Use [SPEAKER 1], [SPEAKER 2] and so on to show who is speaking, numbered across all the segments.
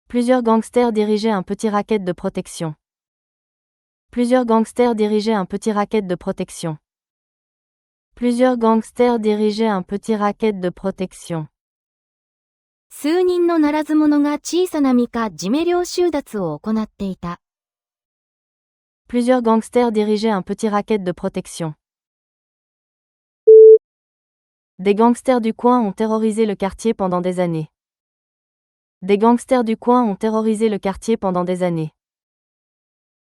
[SPEAKER 1] Plusieurs gangsters dirigeaient un petit racket de protection. Plusieurs gangsters dirigeaient un petit racket de protection. Plusieurs gangsters dirigeaient un petit racket de protection.
[SPEAKER 2] 数人のならず者が小さな実か地目猟収奪を行っていた。
[SPEAKER 1] Plusieurs gangsters dirigeaient un petit racket de protection. Des gangsters du coin ont terrorisé le quartier pendant des années. Des gangsters du coin ont terrorisé le quartier pendant des années.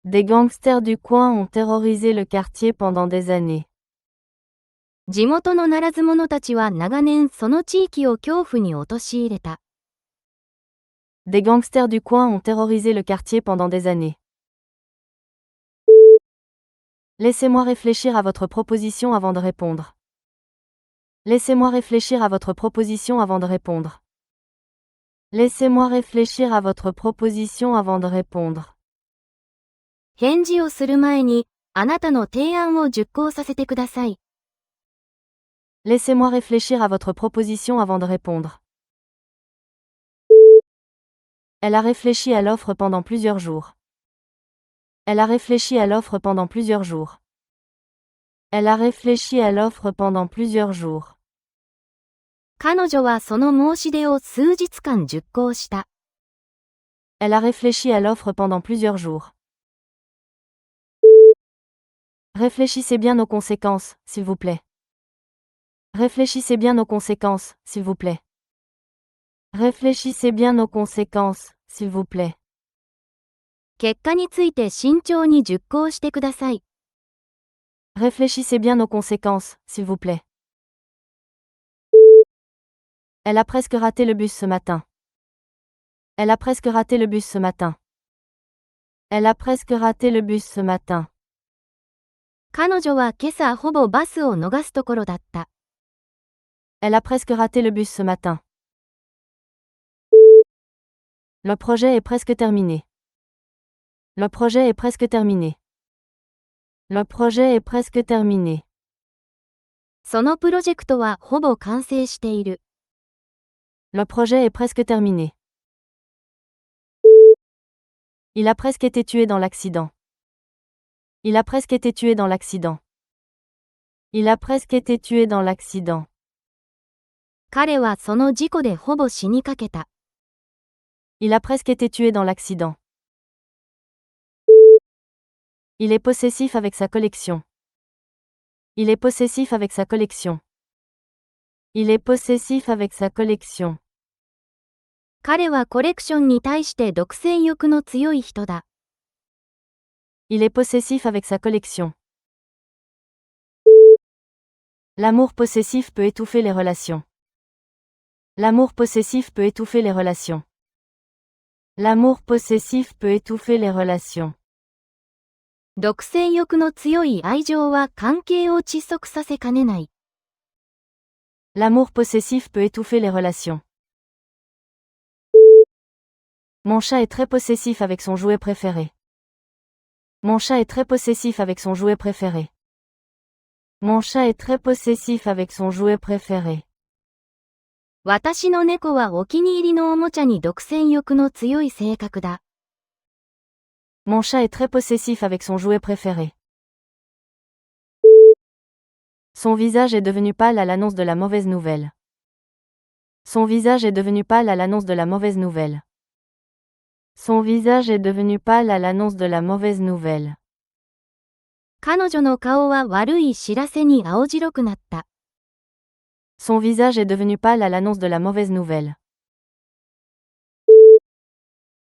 [SPEAKER 1] Des gangsters du coin ont terrorisé le quartier pendant des années.
[SPEAKER 2] 地元のならず者たちは長年その地域を恐怖に陥れた。
[SPEAKER 1] Des gangsters du coin ont terrorisé le quartier pendant des années. Laissez-moi réfléchir à votre proposition avant de répondre. Laissez-moi réfléchir à votre proposition avant de répondre. Laissez-moi réfléchir à votre proposition avant de répondre.
[SPEAKER 2] 返事をする前に、あなたの提案を熟考させてください。
[SPEAKER 1] Laissez-moi réfléchir à votre proposition avant de répondre. Elle a réfléchi à l'offre pendant plusieurs jours. Elle a réfléchi à l'offre pendant plusieurs jours. Elle a réfléchi à l'offre pendant plusieurs jours.
[SPEAKER 2] 彼女はその申し出を数日間熟考した。
[SPEAKER 1] Elle a réfléchi à l'offre pendant plusieurs jours. Réfléchissez bien aux conséquences, s'il vous plaît. Réfléchissez bien aux conséquences, s'il vous plaît. Réfléchissez bien aux conséquences, s'il vous plaît.
[SPEAKER 2] 結果について慎重に熟考してください。
[SPEAKER 1] Réfléchissez bien aux conséquences, s'il vous plaît. Elle a presque raté le bus ce matin. Elle a presque raté le bus ce matin. Elle a presque raté le bus ce matin.
[SPEAKER 2] 彼女は今朝ほぼバスを逃すところだった。
[SPEAKER 1] Elle a presque raté le bus ce matin. Le projet est presque terminé. Le projet est presque terminé. Le projet est presque terminé.
[SPEAKER 2] そのプロジェクトはほぼ完成している。
[SPEAKER 1] Le projet est presque terminé. Il a presque été tué dans l'accident. Il a presque été tué dans l'accident. Il a presque été tué dans l'accident.
[SPEAKER 2] 彼はその事故でほぼ死にかけた。
[SPEAKER 1] Il a presque été tué dans l'accident. Il est possessif avec sa collection. Il est possessif avec sa collection. Il est possessif avec sa collection.
[SPEAKER 2] 彼はコレクションに対して独占欲の強い人だ。
[SPEAKER 1] Il est possessif avec sa collection. L'amour possessif peut étouffer les relations. L'amour possessif peut étouffer les relations. L'amour possessif peut étouffer les relations.
[SPEAKER 2] 独占欲の強い愛情は関係を窒息させかねない。
[SPEAKER 1] L'amour possessif peut étouffer les relations. Mon chat est très possessif avec son jouet préféré. Mon chat est très possessif avec son jouet préféré. Mon chat est très possessif avec son jouet préféré.
[SPEAKER 2] 私の猫はお気に入りのおもちゃに独占欲の強い性格だ。
[SPEAKER 1] Mon chat est très possessif avec son jouet préféré. Son visage est devenu pâle à l'annonce de la mauvaise nouvelle. Son visage est devenu pâle à l'annonce de la mauvaise nouvelle. Son visage est devenu pâle à l'annonce de la mauvaise nouvelle.
[SPEAKER 2] 彼女の顔は悪い知らせに青白くなった。
[SPEAKER 1] Son visage est devenu pâle à l'annonce de la mauvaise nouvelle.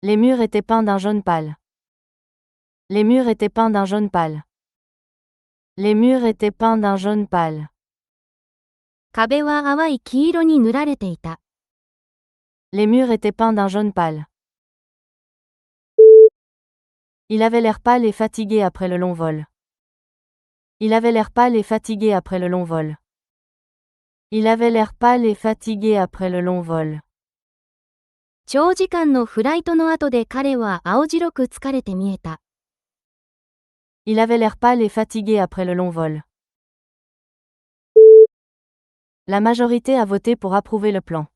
[SPEAKER 1] Les murs étaient peints d'un jaune pâle. Les murs étaient peints d'un jaune pâle. Les murs étaient peints d'un jaune pâle.
[SPEAKER 2] 壁は淡い黄色に塗られていた。
[SPEAKER 1] Les murs étaient peints d'un jaune pâle. Il avait l'air pâle et fatigué après le long vol. Il avait l'air pâle et fatigué après le long vol. Il avait l'air pâle et fatigué après le long vol.
[SPEAKER 2] 長時間のフライトの後で彼は青白く疲れて見えた。
[SPEAKER 1] Il avait l'air pâle et fatigué après le long vol. La majorité a voté pour approuver le plan.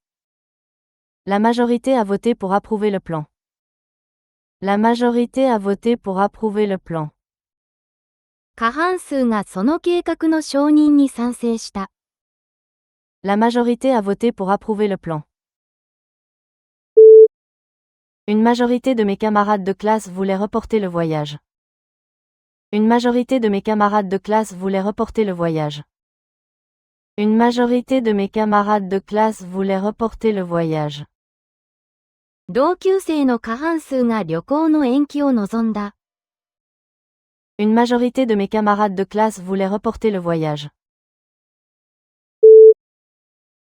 [SPEAKER 1] La majorité a voté pour approuver le plan. La majorité a voté pour approuver le plan.
[SPEAKER 2] 過半数がその計画の承認に賛成した。
[SPEAKER 1] La majorité a voté pour approuver le plan. Une majorité de mes camarades de classe voulait reporter le voyage. Une majorité de mes camarades de classe voulait reporter le voyage. Une majorité de mes camarades de classe voulait reporter le voyage.
[SPEAKER 2] 同級生の過半数が旅行の延期を望んだ。
[SPEAKER 1] Une majorité de mes camarades de classe voulait reporter le voyage.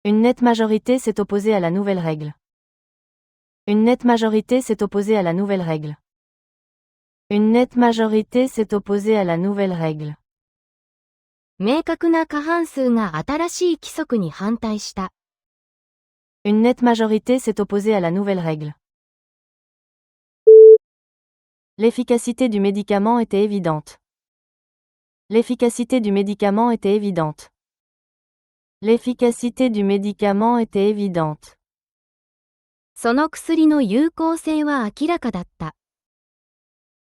[SPEAKER 1] Une nette majorité s'est opposée à la nouvelle règle. Une nette majorité s'est opposée à la nouvelle règle. Une nette majorité s'est opposée à la nouvelle règle.
[SPEAKER 2] 明確な過半数が新しい規則に反対した。
[SPEAKER 1] Une nette majorité s'est opposée à la nouvelle règle. L'efficacité du médicament était évidente. L'efficacité du médicament était évidente. L'efficacité du médicament était évidente.
[SPEAKER 2] その薬の有効性は明らかだった。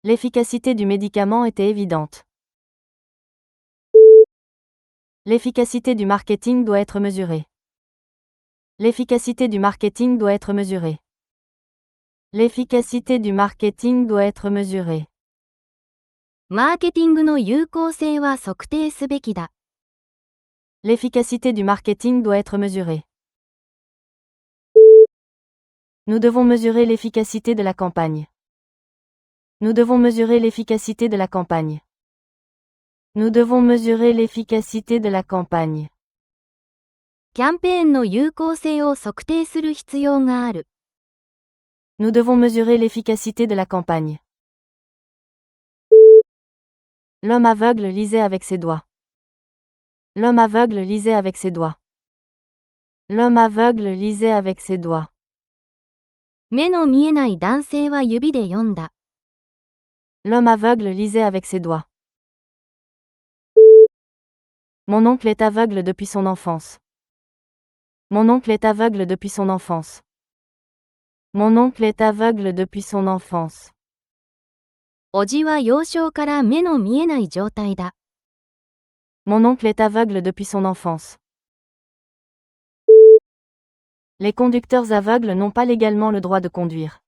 [SPEAKER 1] L'efficacité du médicament était évidente. L'efficacité du marketing doit être mesurée. L'efficacité du marketing doit être mesurée. L'efficacité du marketing doit être mesurée.
[SPEAKER 2] マーケティングの有効性は測定すべきだ。
[SPEAKER 1] L'efficacité du marketing doit être mesurée. Nous devons mesurer l'efficacité de la campagne. Nous devons mesurer l'efficacité de la campagne. Nous devons mesurer l'efficacité de la campagne.
[SPEAKER 2] キャンペーンの有効性を測定する必要がある。
[SPEAKER 1] Nous devons mesurer l'efficacité de la campagne. L'homme aveugle lisait avec ses doigts. L'homme aveugle lisait avec ses doigts. L'homme aveugle lisait avec ses doigts.
[SPEAKER 2] 目の見えない男性は指で読んだ。
[SPEAKER 1] L'homme aveugle lisait avec ses doigts. Mon oncle est aveugle depuis son enfance. Mon oncle est aveugle depuis son enfance. Mon oncle est aveugle depuis son enfance.
[SPEAKER 2] おじは幼少から目の見えない状態だ。
[SPEAKER 1] Mon oncle est aveugle depuis son enfance. Les conducteurs aveugles n'ont pas légalement le droit de conduire.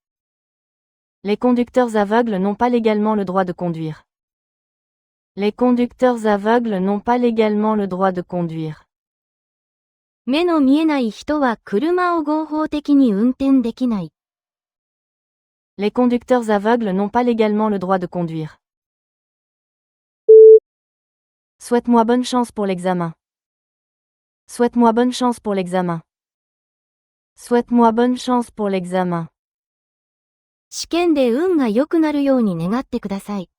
[SPEAKER 1] Les conducteurs aveugles n'ont pas légalement le droit de conduire. Les conducteurs aveugles n'ont pas légalement le droit de conduire.
[SPEAKER 2] 目の見えない人は車を合法的に運転できない。
[SPEAKER 1] Les conducteurs aveugles n'ont pas légalement le droit de conduire. Souhaite-moi bonne chance pour l'examen. Souhaite-moi bonne chance pour l'examen. Souhaite-moi bonne chance pour l'examen.
[SPEAKER 2] 試験で運が良くなるように願ってください。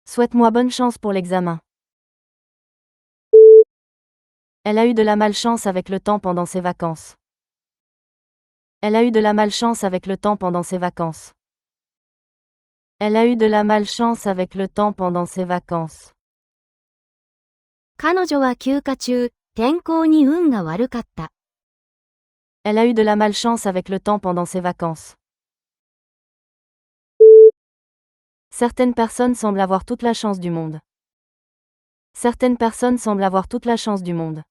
[SPEAKER 1] Souhaite-moi bonne chance pour l'examen. Elle a eu de la malchance avec le temps pendant ses vacances. Elle a eu de la malchance avec le temps pendant ses vacances. Elle a eu de la malchance avec le temps pendant ses vacances.
[SPEAKER 2] 彼女は休暇中、天候に運が悪かった。
[SPEAKER 1] Elle a eu de la malchance avec le temps pendant ses vacances. Certaines personnes semblent avoir toute la chance du monde. Certaines personnes semblent avoir toute la chance du monde.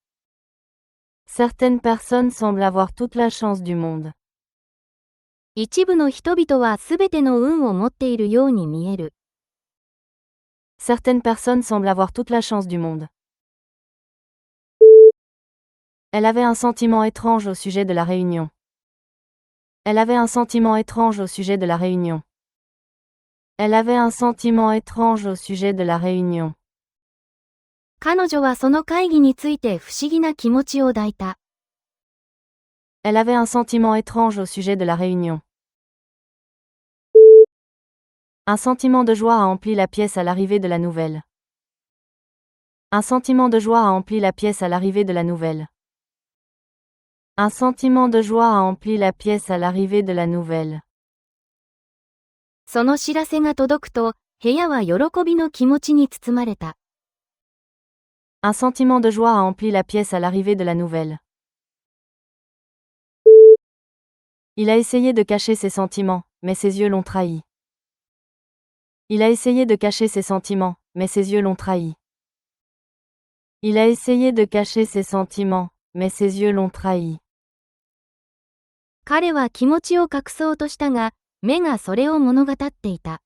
[SPEAKER 1] Certaines personnes semblent avoir toute la chance du monde.
[SPEAKER 2] 一部の人々はすべての運を持っているように見える。
[SPEAKER 1] Certaines personnes semblent avoir toute la chance du monde. Elle avait un sentiment étrange au sujet de la réunion. Elle avait un sentiment étrange au sujet de la réunion. Elle avait un sentiment étrange au sujet de la réunion.
[SPEAKER 2] 彼女はその会議について不思議な気持ちを抱いた。
[SPEAKER 1] Elle avait un sentiment étrange au sujet de la réunion. Un sentiment de joie a empli la pièce à l'arrivée de la nouvelle. Un sentiment de joie a empli la pièce à l'arrivée de la nouvelle. Un sentiment de joie a empli la pièce à l'arrivée de la nouvelle.
[SPEAKER 2] その知らせが届くと、部屋は喜びの気持ちに包まれた。
[SPEAKER 1] Un sentiment de joie a empli la pièce à l'arrivée de la nouvelle. Il a essayé de cacher ses sentiments, mais ses yeux l'ont trahi. Il a essayé de cacher ses sentiments, mais ses yeux l'ont trahi. Il a essayé de cacher ses sentiments, mais ses yeux l'ont trahi.
[SPEAKER 2] 彼は気持ちを隠そうとしたが、目がそれを物語っていた。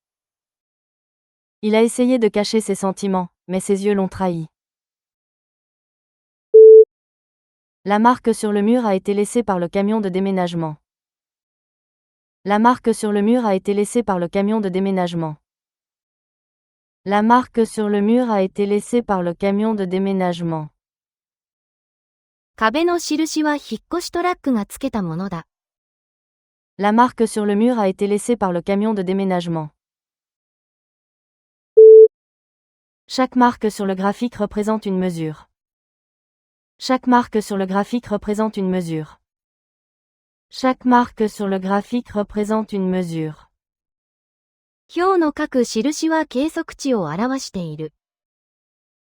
[SPEAKER 1] Il a essayé de cacher ses sentiments, mais ses yeux l'ont trahi. La marque sur le mur a été laissée par le camion de déménagement. La marque sur le mur a été laissée par le camion de déménagement. La marque sur le mur a été laissée par le camion de déménagement.
[SPEAKER 2] 壁の印は引っ越しトラックがつけたものだ。
[SPEAKER 1] La marque sur le mur a été laissée par le camion de déménagement. Chaque marque sur le graphique représente une mesure. Chaque marque sur le graphique représente une mesure. Chaque marque sur le graphique représente une mesure.
[SPEAKER 2] 表の各印は計測値を表している。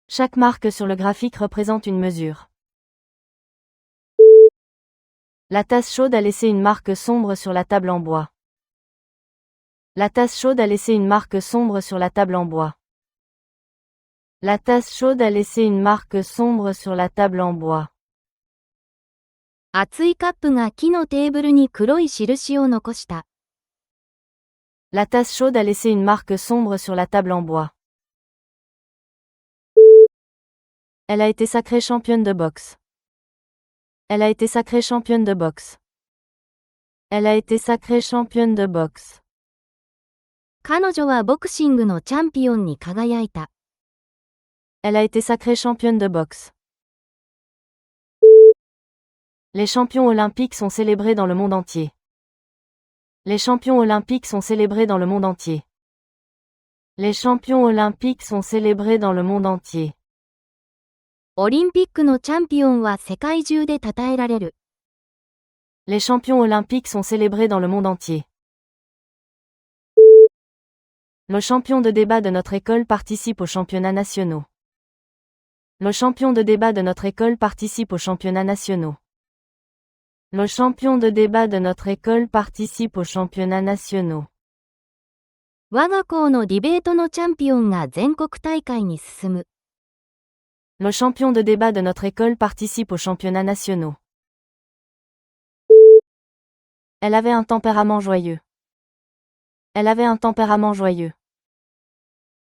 [SPEAKER 1] Chaque marque sur le graphique représente une mesure. La tasse chaude a laissé une marque sombre sur la table en bois. La tasse chaude a laissé une marque sombre sur la table en bois. La tasse chaude a laissé une marque sombre sur la table en bois.
[SPEAKER 2] 熱いカップが木のテーブルに黒い印を残した。
[SPEAKER 1] La tasse chaude a laissé une marque sombre sur la table en bois. Elle a été sacrée championne de boxe. Elle a été sacrée championne de boxe. Elle a été sacrée championne de boxe.
[SPEAKER 2] 彼女はボクシングのチャンピオンに輝いた。
[SPEAKER 1] Elle a été sacrée championne de boxe. Les champions olympiques sont célébrés dans le monde entier. Les champions olympiques sont célébrés dans le monde entier. Les champions olympiques sont célébrés dans le monde entier.
[SPEAKER 2] オリンピックのチャンピオンは世界中で称えられる。
[SPEAKER 1] Les champions olympiques sont célébrés dans le monde entier. Le champion de débat de notre école participe aux championnats nationaux. Le champion de débat de notre école participe aux championnats nationaux. Le champion de débat de notre école participe aux championnats nationaux.
[SPEAKER 2] 我が校のディベートのチャンピオンが全国大会に進む。
[SPEAKER 1] Le champion de débat de notre école participe aux championnats nationaux. Elle avait un tempérament joyeux. Elle avait un tempérament joyeux.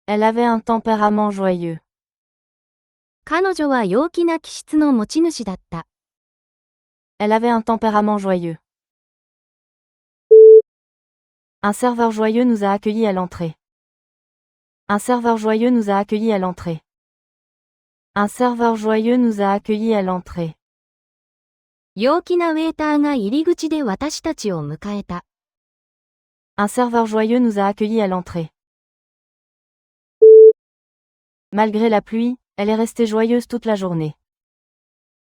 [SPEAKER 1] Elle avait un tempérament joyeux.
[SPEAKER 2] 彼女は陽気な気質の持ち主だった。
[SPEAKER 1] Elle avait un tempérament joyeux. Un serveur joyeux nous a accueillis à l'entrée. Un serveur joyeux nous a accueillis à l'entrée. Un serveur joyeux nous a accueillis à l'entrée.
[SPEAKER 2] 陽気なウェーターが入り口で私たちを迎えた。
[SPEAKER 1] Un serveur joyeux nous a accueillis à l'entrée. Malgré la pluie, elle est restée joyeuse toute la journée.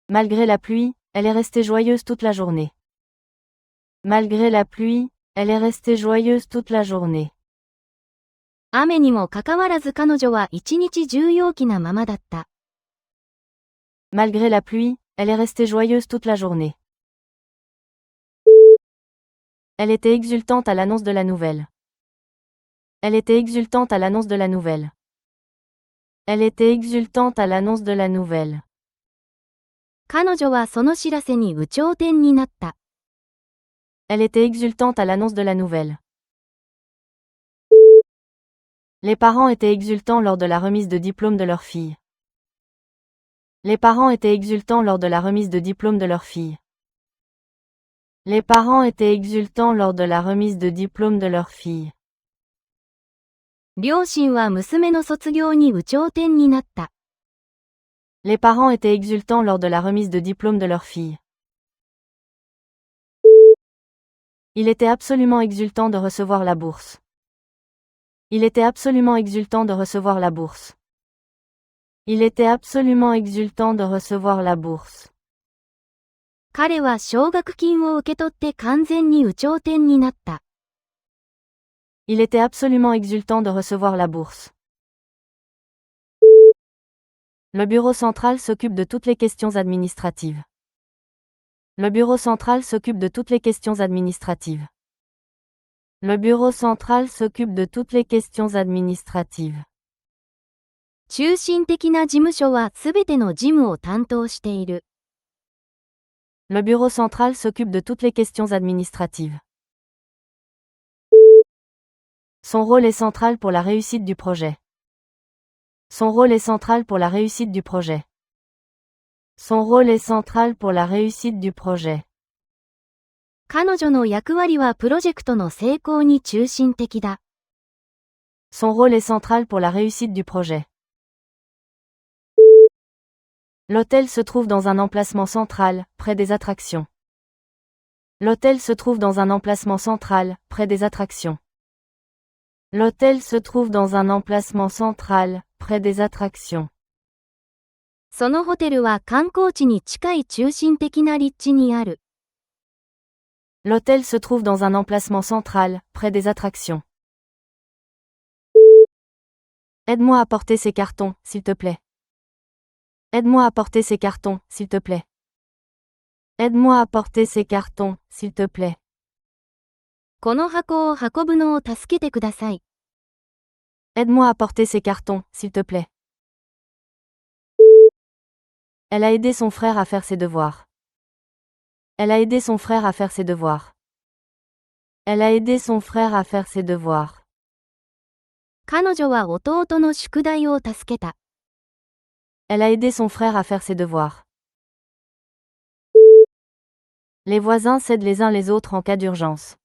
[SPEAKER 1] Malgré la pluie, elle est restée joyeuse toute la journée. Malgré la pluie, elle est restée joyeuse toute la journée.
[SPEAKER 2] 雨にもかかわらず彼女は一日中陽気なままだった。
[SPEAKER 1] Malgré la pluie, elle est restée joyeuse toute la journée. Elle était exultante à l'annonce de la nouvelle. Elle était exultante à l'annonce de la nouvelle. Elle était exultante à l'annonce de la nouvelle.
[SPEAKER 2] 彼女はその知らせに有頂天になった。
[SPEAKER 1] Elle était exultante à l'annonce de la nouvelle. Les parents étaient exultants lors de la remise de diplôme de leur fille. Les parents étaient exultants lors de la remise de diplôme de leur fille. Les parents étaient exultants lors de la remise de diplôme de leur fille.
[SPEAKER 2] 両親は娘の卒業に有頂天になった。
[SPEAKER 1] Les parents étaient exultants lors de la remise de diplôme de leur fille. Il était absolument exultant de recevoir la bourse. Il était absolument exultant de recevoir la bourse. Il était absolument exultant de recevoir la bourse.
[SPEAKER 2] 彼は奨学金を受け取って完全に有頂天になった。
[SPEAKER 1] Il était absolument exultant de recevoir la bourse. Le bureau central s'occupe de toutes les questions administratives. Le bureau central s'occupe de toutes les questions administratives. Le bureau central s'occupe de toutes les questions administratives.
[SPEAKER 2] 中心的な事務所はすべての事務を担当している。
[SPEAKER 1] Le bureau central s'occupe de toutes les questions administratives. Son rôle est central pour la réussite du projet. Son rôle est central pour la réussite du projet. Son rôle est central pour la réussite du projet.
[SPEAKER 2] 彼女の役割はプロジェクトの成功に中心的だ。
[SPEAKER 1] Son rôle est central pour la réussite du projet. L'hôtel se trouve dans un emplacement central, près des attractions. L'hôtel se trouve dans un emplacement central, près des attractions. L'hôtel se trouve dans un emplacement central, près des attractions.
[SPEAKER 2] そのホテルは観光地に近い中心的な立地にある。
[SPEAKER 1] L'hôtel se trouve dans un emplacement central, près des attractions. Aide-moi à porter ces cartons, s'il te plaît. Aide-moi à porter ces cartons, s'il te plaît. Aide-moi à porter ces cartons, s'il te plaît.
[SPEAKER 2] この箱を運ぶのを助けてください。
[SPEAKER 1] Aide-moi à porter ces cartons, s'il te plaît. Elle a aidé son frère à faire ses devoirs. Elle a aidé son frère à faire ses devoirs. Elle a aidé son frère à faire ses devoirs.
[SPEAKER 2] 彼女は弟の宿題を助けた。
[SPEAKER 1] Elle a aidé son frère à faire ses devoirs. Les voisins s'aident les uns les autres en cas d'urgence.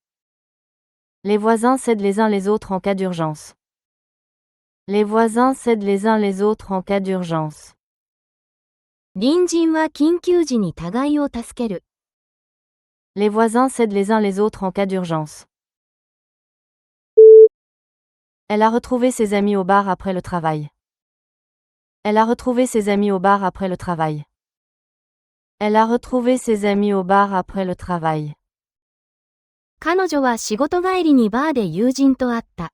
[SPEAKER 1] Les voisins s'aident les uns les autres en cas d'urgence. Les voisins s'aident les uns les autres en cas d'urgence.
[SPEAKER 2] 隣人は緊急時に互いを助ける。
[SPEAKER 1] Les voisins s'aident les uns les autres en cas d'urgence. Elle a retrouvé ses amis au bar après le travail. Elle a retrouvé ses amis au bar après le travail. Elle a retrouvé ses amis au bar après le travail.
[SPEAKER 2] 彼女は仕事帰りにバーで友人と会った。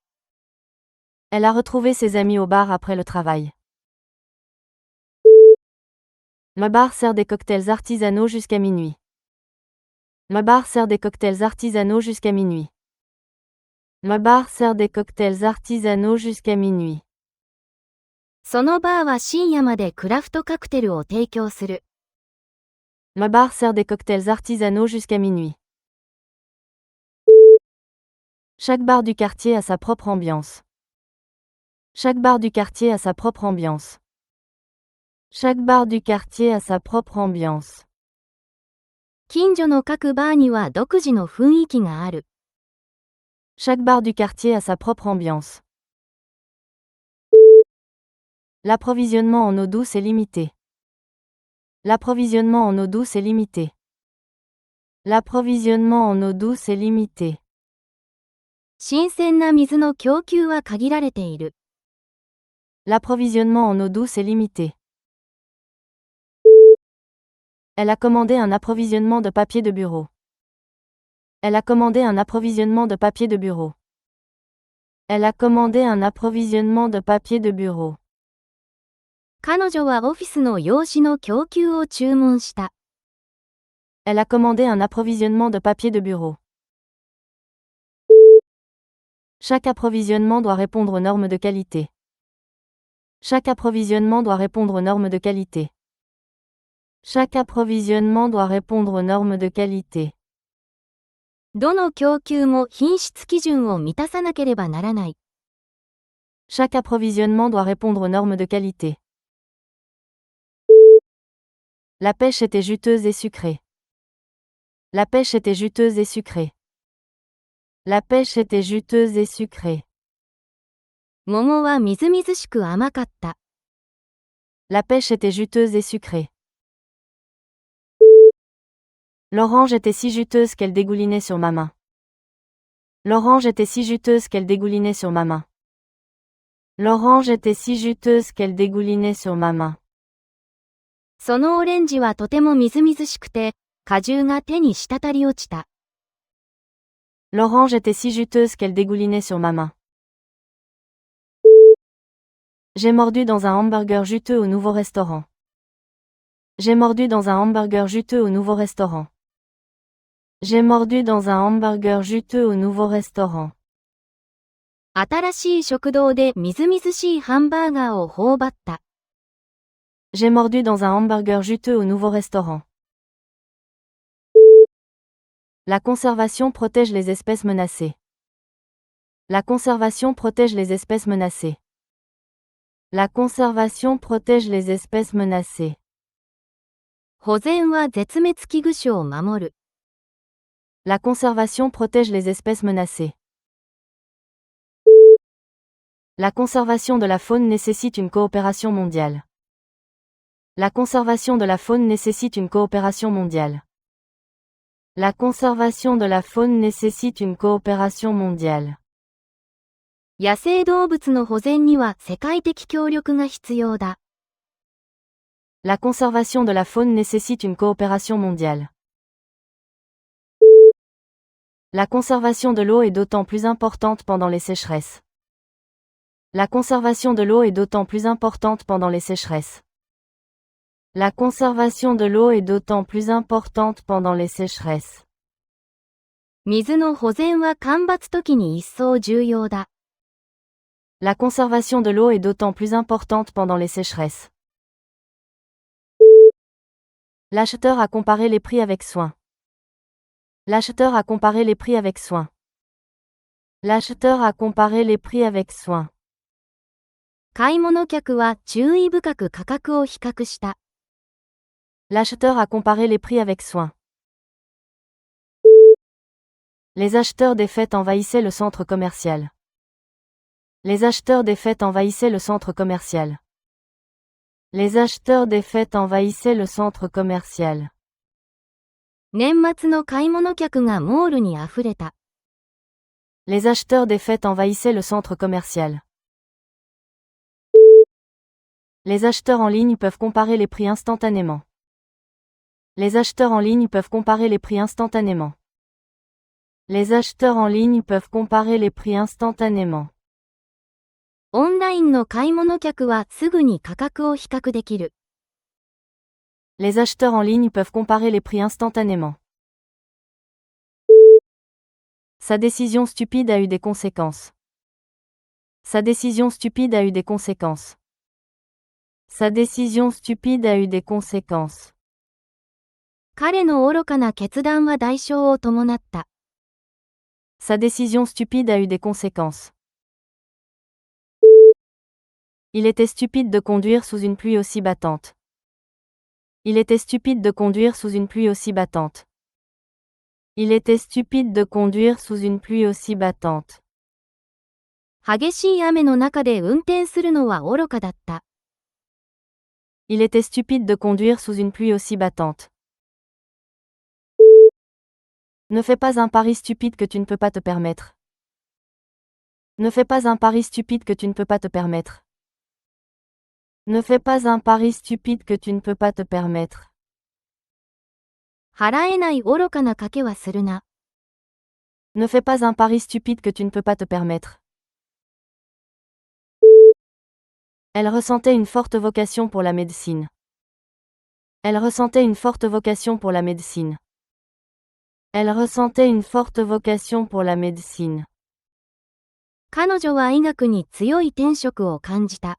[SPEAKER 1] Elle a retrouvé ses amis au bar après le travail. Le bar sert des cocktails artisanaux jusqu'à minuit. Le bar sert des cocktails artisanaux jusqu'à minuit. Le bar sert des cocktails artisanaux jusqu'à minuit.
[SPEAKER 2] そのバーは深夜までクラフトカクテルを提供する。
[SPEAKER 1] Le bar sert des cocktails artisanaux jusqu'à minuit. Chaque bar du quartier a sa propre ambiance. Chaque bar du quartier a sa propre ambiance. Chaque bar du quartier a sa propre ambiance.
[SPEAKER 2] 近所の各バーには独自の雰囲気がある。
[SPEAKER 1] Chaque bar du quartier a sa propre ambiance. L'approvisionnement en eau douce est limité. L'approvisionnement en eau douce est limité. L'approvisionnement en eau douce est limité.
[SPEAKER 2] 新鮮な水の供給は限られている。
[SPEAKER 1] L'approvisionnement en eau douce est limité. Elle a commandé un approvisionnement de papier de bureau. Elle a commandé un approvisionnement de papier de bureau. Elle a commandé un approvisionnement de papier de bureau.
[SPEAKER 2] 彼女はオフィスの用紙の供給を注文した。
[SPEAKER 1] Elle a commandé un approvisionnement de papier de bureau. Chaque approvisionnement doit répondre aux normes de qualité. Chaque approvisionnement doit répondre aux normes de qualité. Chaque approvisionnement doit répondre aux normes de qualité.
[SPEAKER 2] どの供給も品質基準を満たさなければならない。
[SPEAKER 1] Chaque approvisionnement doit répondre aux normes de qualité. La pêche était juteuse et sucrée. La pêche était juteuse et sucrée. La pêche était juteuse et sucrée.
[SPEAKER 2] 桃はみずみずしく甘かった。
[SPEAKER 1] La pêche était juteuse et sucrée. L'orange était si juteuse qu'elle dégoulinait sur ma main. L'orange était si juteuse qu'elle dégoulinait sur ma main. L'orange était si juteuse qu'elle dégoulinait sur ma main.
[SPEAKER 2] そのオレンジはとてもみずみずしくて、果汁が手に滴り落ちた。
[SPEAKER 1] L'orange était si juteuse qu'elle dégoulinait sur ma main. J'ai mordu dans un hamburger juteux au nouveau restaurant. J'ai mordu dans un hamburger juteux au nouveau restaurant. J'ai mordu dans un hamburger juteux au nouveau restaurant.
[SPEAKER 2] 新しい食堂でみずみずしいハンバーガーを頬張った。
[SPEAKER 1] J'ai mordu dans un hamburger juteux au nouveau restaurant. La conservation protège les espèces menacées. La conservation protège les espèces menacées. La conservation protège les espèces menacées.
[SPEAKER 2] 保全は絶滅危惧種を守る。
[SPEAKER 1] La conservation protège les espèces menacées. La conservation de la faune nécessite une coopération mondiale. La conservation de la faune nécessite une coopération mondiale. La conservation de la faune nécessite une coopération mondiale.
[SPEAKER 2] 野生動物の保全には世界的協力が必要だ。
[SPEAKER 1] La conservation de la faune nécessite une coopération mondiale. La conservation de l'eau est d'autant plus importante pendant les sécheresses. La conservation de l'eau est d'autant plus importante pendant les sécheresses. La conservation de l'eau est d'autant plus importante pendant les sécheresses.
[SPEAKER 2] 水の保全は干ばつ時に一層重要だ。
[SPEAKER 1] La conservation de l'eau est d'autant plus importante pendant les sécheresses. L'acheteur a comparé les prix avec soin. L'acheteur a comparé les prix avec soin. L'acheteur a comparé les prix avec soin.
[SPEAKER 2] 買い物客は注意深く価格を比較した。
[SPEAKER 1] L'acheteur a comparé les prix avec soin. Les acheteurs des fêtes envahissaient le centre commercial. Les acheteurs des fêtes envahissaient le centre commercial. Les acheteurs des fêtes envahissaient le centre commercial.
[SPEAKER 2] 年末の買い物客がモールにあふれた。
[SPEAKER 1] Les acheteurs des fêtes envahissaient le centre commercial. Les acheteurs en ligne peuvent comparer les prix instantanément. Les acheteurs en ligne peuvent comparer les prix instantanément. Les acheteurs en ligne peuvent comparer les prix instantanément.
[SPEAKER 2] オンラインの買い物客はすぐに価格を比較できる。
[SPEAKER 1] Les acheteurs en ligne peuvent comparer les prix instantanément. Sa décision stupide a eu des conséquences. Sa décision stupide a eu des conséquences. Sa décision stupide a eu des conséquences.
[SPEAKER 2] 彼の愚かな決断は代償を伴った。
[SPEAKER 1] Sa décision stupide a eu des conséquences. Il était stupide de conduire sous une pluie aussi battante. Il était stupide de conduire sous une pluie aussi battante. Il était stupide de conduire sous une pluie aussi battante.
[SPEAKER 2] 激しい雨の中で運転するのは愚かだった。
[SPEAKER 1] Il était stupide de conduire sous une pluie aussi battante. Ne fais pas un pari stupide que tu ne peux pas te permettre. Ne fais pas un pari stupide que tu ne peux pas te permettre. Ne fais pas un pari stupide que tu ne peux pas te permettre.
[SPEAKER 2] 払えない愚かな賭けはするな。
[SPEAKER 1] Ne fais pas un pari stupide que tu ne peux pas te permettre. Elle ressentait une forte vocation pour la médecine. Elle ressentait une forte vocation pour la médecine. Elle ressentait une forte vocation pour la médecine.
[SPEAKER 2] 彼女は医学に強い転職を感じた。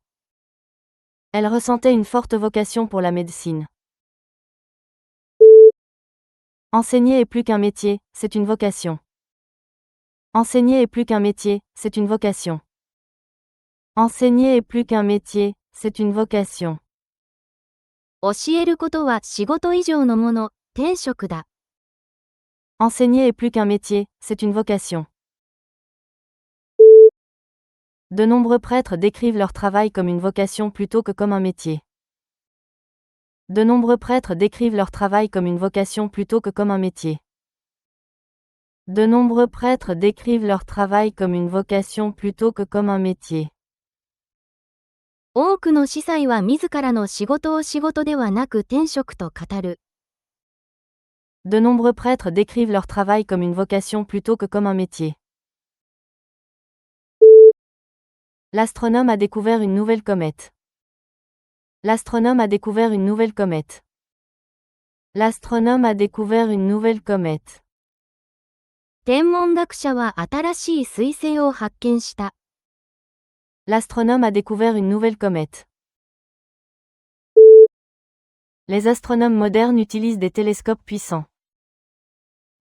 [SPEAKER 1] Elle ressentait une forte vocation pour la médecine. Enseigner est plus qu'un métier, c'est une vocation. Enseigner est plus qu'un métier, c'est une vocation. Enseigner est plus qu'un métier, c'est une vocation.
[SPEAKER 2] 教えることは仕事以上のもの、転職だ。
[SPEAKER 1] Enseigner est plus qu'un métier, c'est une vocation. De nombreux prêtres décrivent leur travail comme une vocation plutôt que comme un métier. De nombreux prêtres décrivent leur travail comme une vocation plutôt que comme un métier. De nombreux prêtres décrivent leur travail comme une vocation plutôt que comme un métier.
[SPEAKER 2] 多くの司祭は自らの仕事を仕事ではなく転職と語る。
[SPEAKER 1] De nombreux prêtres décrivent leur travail comme une vocation plutôt que comme un métier. L'astronome a découvert une nouvelle comète. L'astronome a découvert une nouvelle comète. L'astronome a découvert une nouvelle comète.
[SPEAKER 2] 天文学者は新しい彗星を発見した。
[SPEAKER 1] L'astronome a découvert une nouvelle comète. Les astronomes modernes utilisent des télescopes puissants.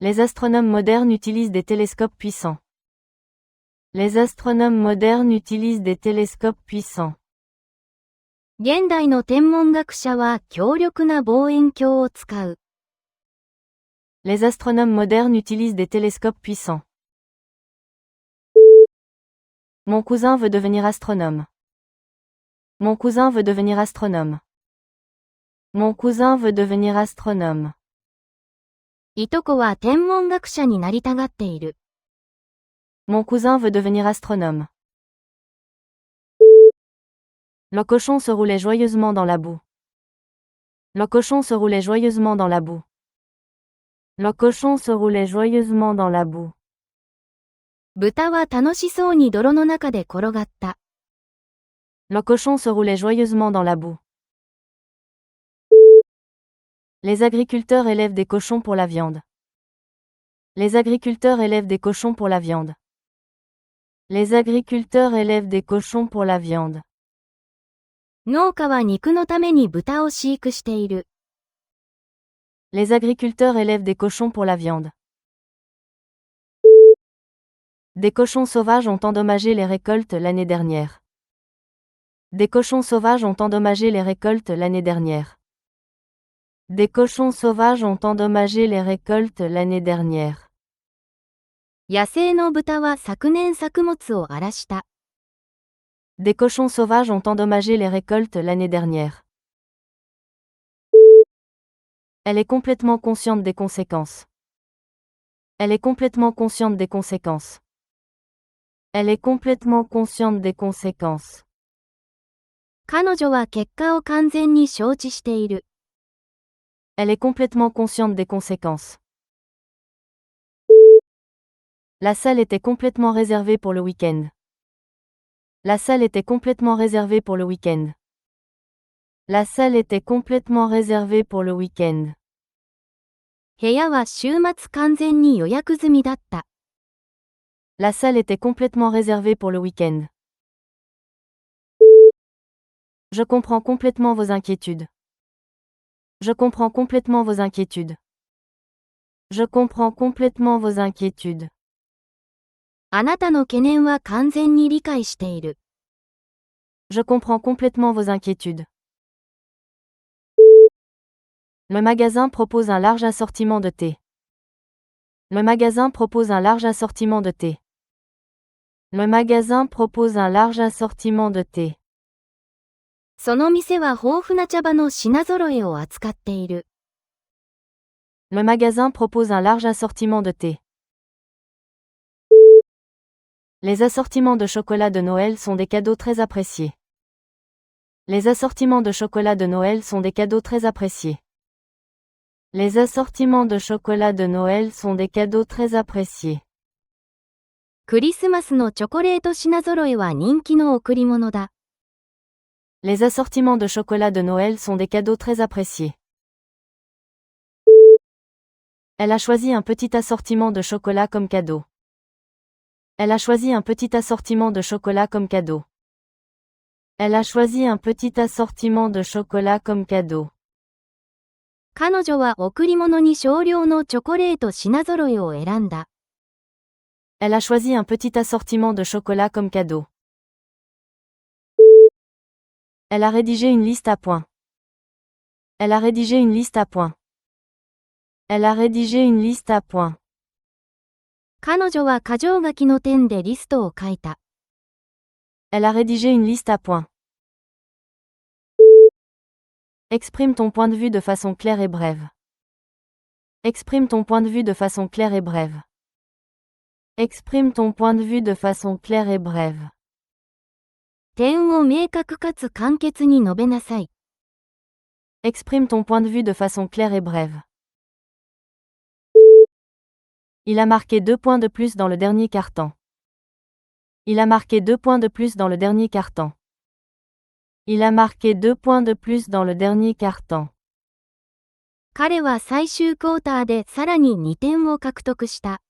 [SPEAKER 1] Les astronomes modernes utilisent des télescopes puissants. Les astronomes modernes utilisent des télescopes puissants.
[SPEAKER 2] 現代の天文学者は強力な望遠鏡を使う。
[SPEAKER 1] Les astronomes modernes utilisent des télescopes puissants. Mon cousin veut devenir astronome. Mon cousin veut devenir astronome. Mon cousin veut devenir astronome.
[SPEAKER 2] いとこは天文学者になりたがっている。
[SPEAKER 1] Mon cousin veut devenir astronome. Le cochon se roulait joyeusement dans la boue. Le cochon se roulait joyeusement dans la boue. Le cochon se roulait joyeusement dans la boue.
[SPEAKER 2] 豚は楽しそうに泥の中で転がった。
[SPEAKER 1] Le cochon se roulait joyeusement dans la boue. Les agriculteurs élèvent des cochons pour la viande. Les agriculteurs élèvent des cochons pour la viande. Les agriculteurs élèvent des cochons pour la viande.
[SPEAKER 2] 農家は肉のために豚を飼育している。
[SPEAKER 1] Les agriculteurs élèvent des cochons pour la viande. Des cochons sauvages ont endommagé les récoltes l'année dernière. Des cochons sauvages ont endommagé les récoltes l'année dernière. Des cochons sauvages ont endommagé les récoltes l'année dernière.
[SPEAKER 2] 野生の豚は昨年作物を荒らした。
[SPEAKER 1] Des cochons sauvages ont endommagé les récoltes l'année dernière. Elle est complètement consciente des conséquences. Elle est complètement consciente des conséquences. Elle est complètement consciente des conséquences.
[SPEAKER 2] 彼女は結果を完全に承知している。
[SPEAKER 1] Elle est complètement consciente des conséquences. La salle était complètement réservée pour le week-end. La salle était complètement réservée pour le week-end. La salle était complètement réservée pour le week-end.
[SPEAKER 2] 部屋は週末完全に予約済みだった。
[SPEAKER 1] La salle était complètement réservée pour le week-end. Je comprends complètement vos inquiétudes. Je comprends complètement vos inquiétudes. Je comprends complètement vos inquiétudes.
[SPEAKER 2] あなたの懸念は完全に理解している。
[SPEAKER 1] Je comprends complètement vos inquiétudes. Le magasin propose un large assortiment de thé. Le magasin propose un large assortiment de thé. Le magasin propose un large assortiment de thé.
[SPEAKER 2] その店は豊富な茶葉の品揃えを扱っている。
[SPEAKER 1] Le magasin propose un large assortiment de thé. Les assortiments de chocolat de Noël sont des cadeaux très appréciés. Les assortiments de chocolat de Noël sont des cadeaux très appréciés. Les assortiments de chocolat de Noël sont des cadeaux très appréciés.
[SPEAKER 2] クリスマスのチョコレート品揃えは人気の贈り物だ。
[SPEAKER 1] Les assortiments de chocolat de Noël sont des cadeaux très appréciés. Elle a choisi un petit assortiment de chocolat comme cadeau. Elle a choisi un petit assortiment de chocolat comme cadeau. Elle a choisi un petit assortiment de chocolat comme cadeau.
[SPEAKER 2] 彼女は贈り物に少量のチョコレート品揃えを選んだ。
[SPEAKER 1] Elle a choisi un petit assortiment de chocolat comme cadeau. Elle a rédigé une liste à points. Elle a rédigé une liste à points. Elle a rédigé une liste à points.
[SPEAKER 2] 彼女は箇条書きの点でリストを書いた。
[SPEAKER 1] Elle a rédigé une liste à points. Exprime ton point de vue de façon claire et brève. Exprime ton point de vue de façon claire et brève. Exprime ton point de vue de façon claire et brève.
[SPEAKER 2] 点を明確かつ簡潔に述べなさい。
[SPEAKER 1] Exprime ton point de vue de façon claire et brève. Il a marqué 2 points de plus dans le dernier quart-temps. Il a marqué 2 points de plus dans le dernier quart-temps. Il a marqué 2 points de plus dans le dernier quart-temps.
[SPEAKER 2] 彼は最終クォーターでさらに2点を獲得した。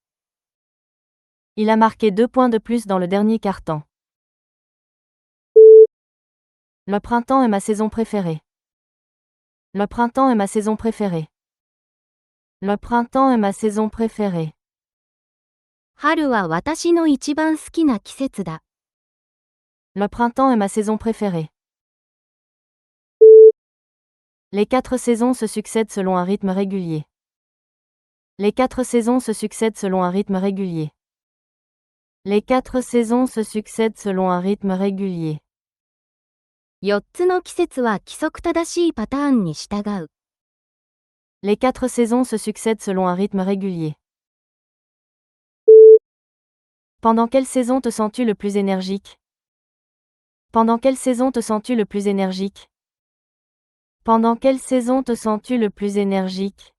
[SPEAKER 1] Il a marqué 2 points de plus dans le dernier quart-temps. Le printemps est ma saison préférée. Le printemps est ma saison préférée. Le printemps est ma saison préférée.
[SPEAKER 2] 春は私の一番好きな季節だ。
[SPEAKER 1] Le printemps est ma saison préférée. Les 4 saisons se succèdent selon un rythme régulier. Les 4 saisons se succèdent selon un rythme régulier. Les 4 saisons se succèdent selon un rythme régulier.
[SPEAKER 2] 4つの季節は規則正しいパターンに従う。
[SPEAKER 1] Les 4 saisons se succèdent selon un rythme régulier. Pendant quelle saison te sens-tu le plus énergique? Pendant quelle saison te sens-tu le plus énergique? Pendant quelle saison te sens-tu le plus énergique?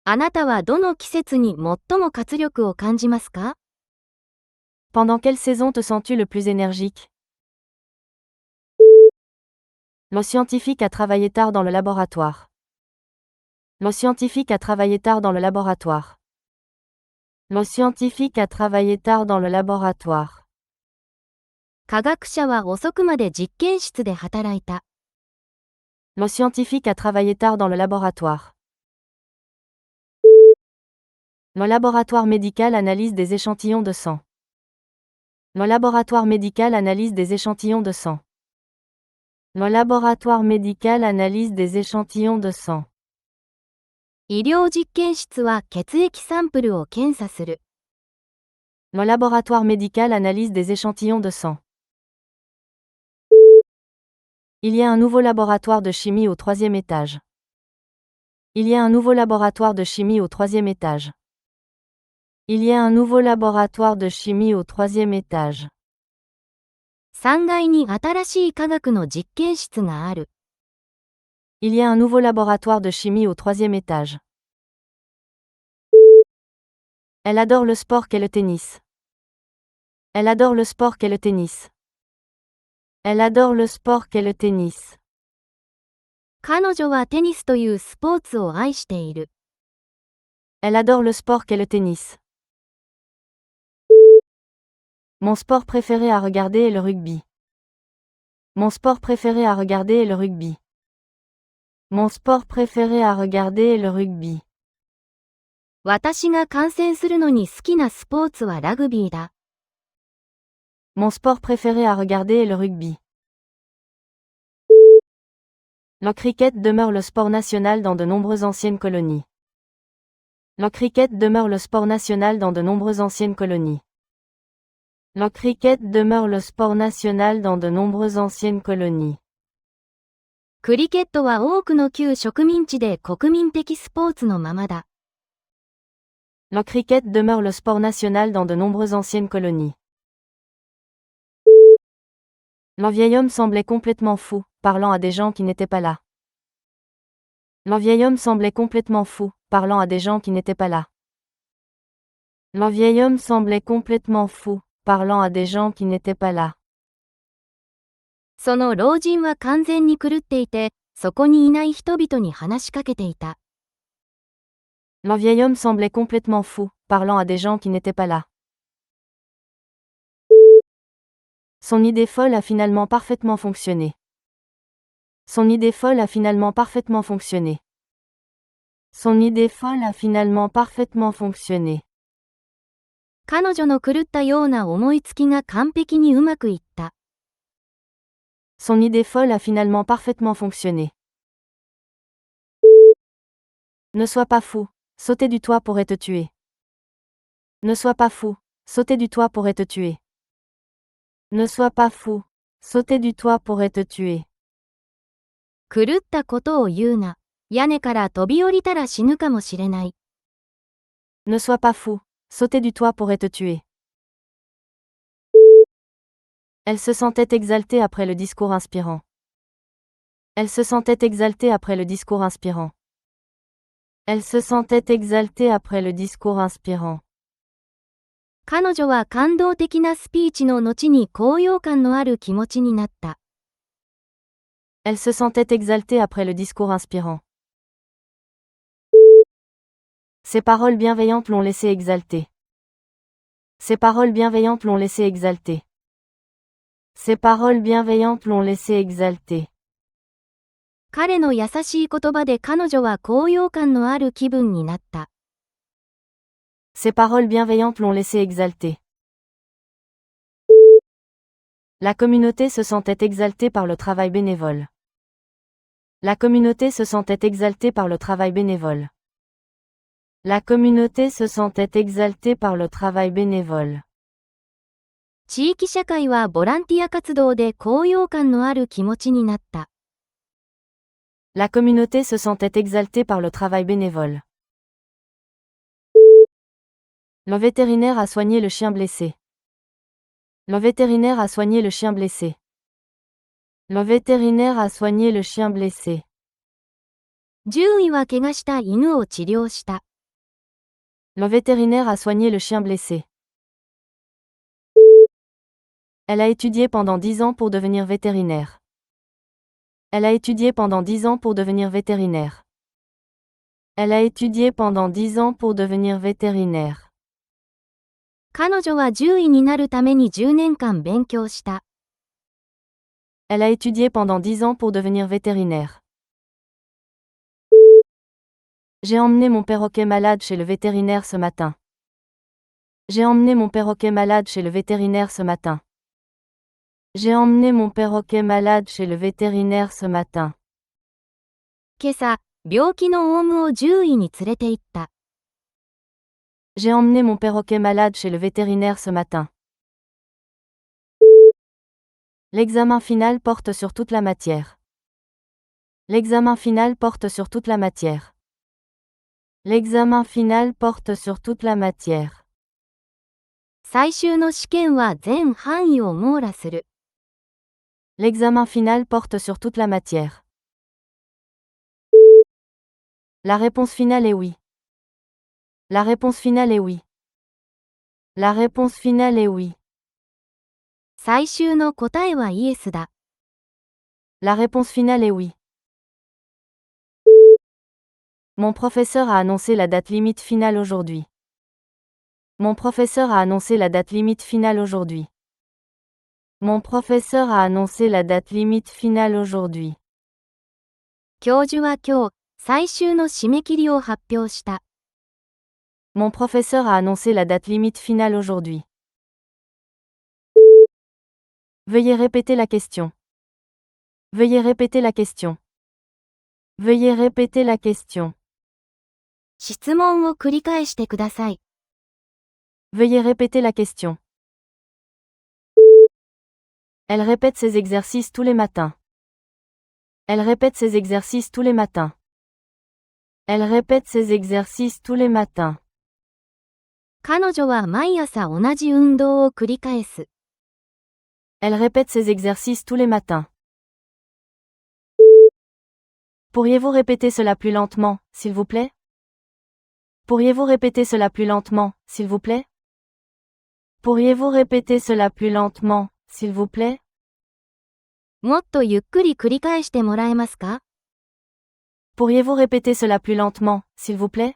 [SPEAKER 2] あなたはどの季節に最も活力を感じますか？
[SPEAKER 1] Pendant quelle saison te sens-tu le plus énergique? Le scientifique a travaillé tard dans le laboratoire. Le scientifique a travaillé tard dans le laboratoire. Le scientifique a travaillé tard dans le laboratoire.
[SPEAKER 2] 科学者は遅くまで実験室で働いた。
[SPEAKER 1] Le scientifique a travaillé tard dans le laboratoire. Le laboratoire médical analyse des échantillons de sang. Le laboratoire médical analyse des échantillons de sang. Le laboratoire médical analyse des échantillons de sang.
[SPEAKER 2] 医療実験室は血液サンプルを検査する。
[SPEAKER 1] Le laboratoire médical analyse des échantillons de sang. Il y a un nouveau laboratoire de chimie au 3e étage. Il y a un nouveau laboratoire de chimie au 3e étage. Il y a un nouveau laboratoire de chimie au 3e étage.
[SPEAKER 2] 3階に新しい科学の実験室がある。
[SPEAKER 1] Il y a un nouveau laboratoire de chimie au 3e étage. Elle adore le sport qu'est le tennis. Elle adore le sport qu'est le tennis. Elle adore le sport qu'est le tennis.
[SPEAKER 2] 彼女はテニスというスポーツを愛している。
[SPEAKER 1] Elle adore le sport qu'est le tennis. Mon sport préféré à regarder est le rugby. Mon sport préféré à regarder est le rugby. Mon sport préféré à regarder est le rugby.
[SPEAKER 2] 私が観戦するのに好きなスポーツはラグビーだ。
[SPEAKER 1] Mon sport préféré à regarder est le rugby. Le cricket demeure le sport national dans de nombreuses anciennes colonies. Le cricket demeure le sport national dans de nombreuses anciennes colonies. Le cricket demeure le sport national dans de nombreuses anciennes colonies.
[SPEAKER 2] クリケットは多くの旧植民地で国民的スポーツのままだ。
[SPEAKER 1] Le cricket demeure le sport national dans de nombreuses anciennes colonies. Le vieil homme semblait complètement fou, parlant à des gens qui n'étaient pas là. Le vieil homme semblait complètement fou, parlant à des gens qui n'étaient pas là. Le vieil homme semblait complètement fou, parlant à des gens qui n'étaient pas là.
[SPEAKER 2] その老人は完全に狂っていて、そこにいない人々に話しかけていた。
[SPEAKER 1] Le vieil homme semblait complètement fou, parlant à des gens qui n'étaient pas là. Son idée folle a finalement parfaitement fonctionné. Son idée folle a finalement parfaitement fonctionné. Son idée folle a finalement parfaitement fonctionné.
[SPEAKER 2] 彼女の狂ったような思いつきが完璧にうまくいった。
[SPEAKER 1] Son idée folle a finalement parfaitement fonctionné. Ne sois pas fou, sauter du toit pourrait te tuer. Ne sois pas fou, sauter du toit pourrait te tuer. Ne sois pas fou, sauter du toit pourrait te tuer.
[SPEAKER 2] 狂ったことを言うな。屋根から飛び降りたら死ぬかもしれない。
[SPEAKER 1] Ne sois pas fou, sauter du toit pourrait te tuer. Elle se sentait exaltée après le discours inspirant. Elle se sentait exaltée après le discours inspirant. Elle se sentait exaltée après le discours inspirant.
[SPEAKER 2] 彼女は感動的なスピーチの後に高揚感のある気持ちになった。
[SPEAKER 1] Elle se sentait exaltée après le discours inspirant. Ses paroles bienveillantes l'ont laissé exalter. Ses paroles bienveillantes l'ont laissé exalter. Ses paroles bienveillantes l'ont laissé exalté.
[SPEAKER 2] 彼の優しい言葉で彼女は高揚感のある気分になった。
[SPEAKER 1] Ses paroles bienveillantes l'ont laissé exalté. La communauté se sentait exaltée par le travail bénévole. La communauté se sentait exaltée par le travail bénévole. La communauté se sentait exaltée par le travail bénévole.
[SPEAKER 2] 地域社会はボランティア活動で高揚感のある気持ちになった。
[SPEAKER 1] La communauté se sentait exaltée par le travail bénévole. Le vétérinaire a soigné le chien blessé. Le vétérinaire a soigné le chien blessé. Le vétérinaire a soigné le chien blessé.
[SPEAKER 2] 獣医は怪我した犬を治療した。
[SPEAKER 1] Le vétérinaire a soigné le chien blessé. Elle a étudié pendant 10 ans pour devenir vétérinaire. Elle a étudié pendant 10 ans pour devenir vétérinaire. Elle a étudié pendant 10 ans pour devenir vétérinaire.
[SPEAKER 2] 彼女は獣医になるために10年間勉強した。
[SPEAKER 1] Elle a étudié pendant 10 ans pour devenir vétérinaire. J'ai emmené mon perroquet malade chez le vétérinaire ce matin. J'ai emmené mon perroquet malade chez le vétérinaire ce matin. J'ai emmené mon perroquet malade chez le vétérinaire ce matin.
[SPEAKER 2] 今朝、病気のオウムを獣医に連れて行った。
[SPEAKER 1] J'ai emmené mon perroquet malade chez le vétérinaire ce matin. L'examen final porte sur toute la matière. L'examen final porte sur toute la matière. L'examen final porte sur toute la matière.
[SPEAKER 2] 最終の試験は全範囲を網羅する。
[SPEAKER 1] L'examen final porte sur toute la matière. La réponse finale est oui. La réponse finale est oui. La réponse finale est oui.
[SPEAKER 2] 最終の答えはイエスだ。
[SPEAKER 1] La réponse finale est oui. Mon professeur a annoncé la date limite finale aujourd'hui. Mon professeur a annoncé la date limite finale aujourd'hui. Mon professeur a annoncé la date limite finale aujourd'hui.
[SPEAKER 2] 教授は今日、最終の締め切りを発表した。
[SPEAKER 1] Mon professeur a annoncé la date limite finale aujourd'hui. Veuillez répéter la question. Veuillez répéter la question. Veuillez répéter la question.
[SPEAKER 2] 質問を繰り返してください。
[SPEAKER 1] Veuillez répéter la question. Elle répète ses exercices tous les matins. Elle répète ses exercices tous les matins. Elle répète ses exercices tous les matins.
[SPEAKER 2] 彼女は毎朝同じ運動を繰り返す。
[SPEAKER 1] Elle répète ses exercices tous les matins. Pourriez-vous répéter cela plus lentement, s'il vous plaît? Pourriez-vous répéter cela plus lentement, s'il vous plaît? Pourriez-vous répéter cela plus lentement, s'il vous plaît?
[SPEAKER 2] もっとゆっくり繰り返してもらえますか？
[SPEAKER 1] Pourriez-vous répéter cela plus lentement, s'il vous plaît?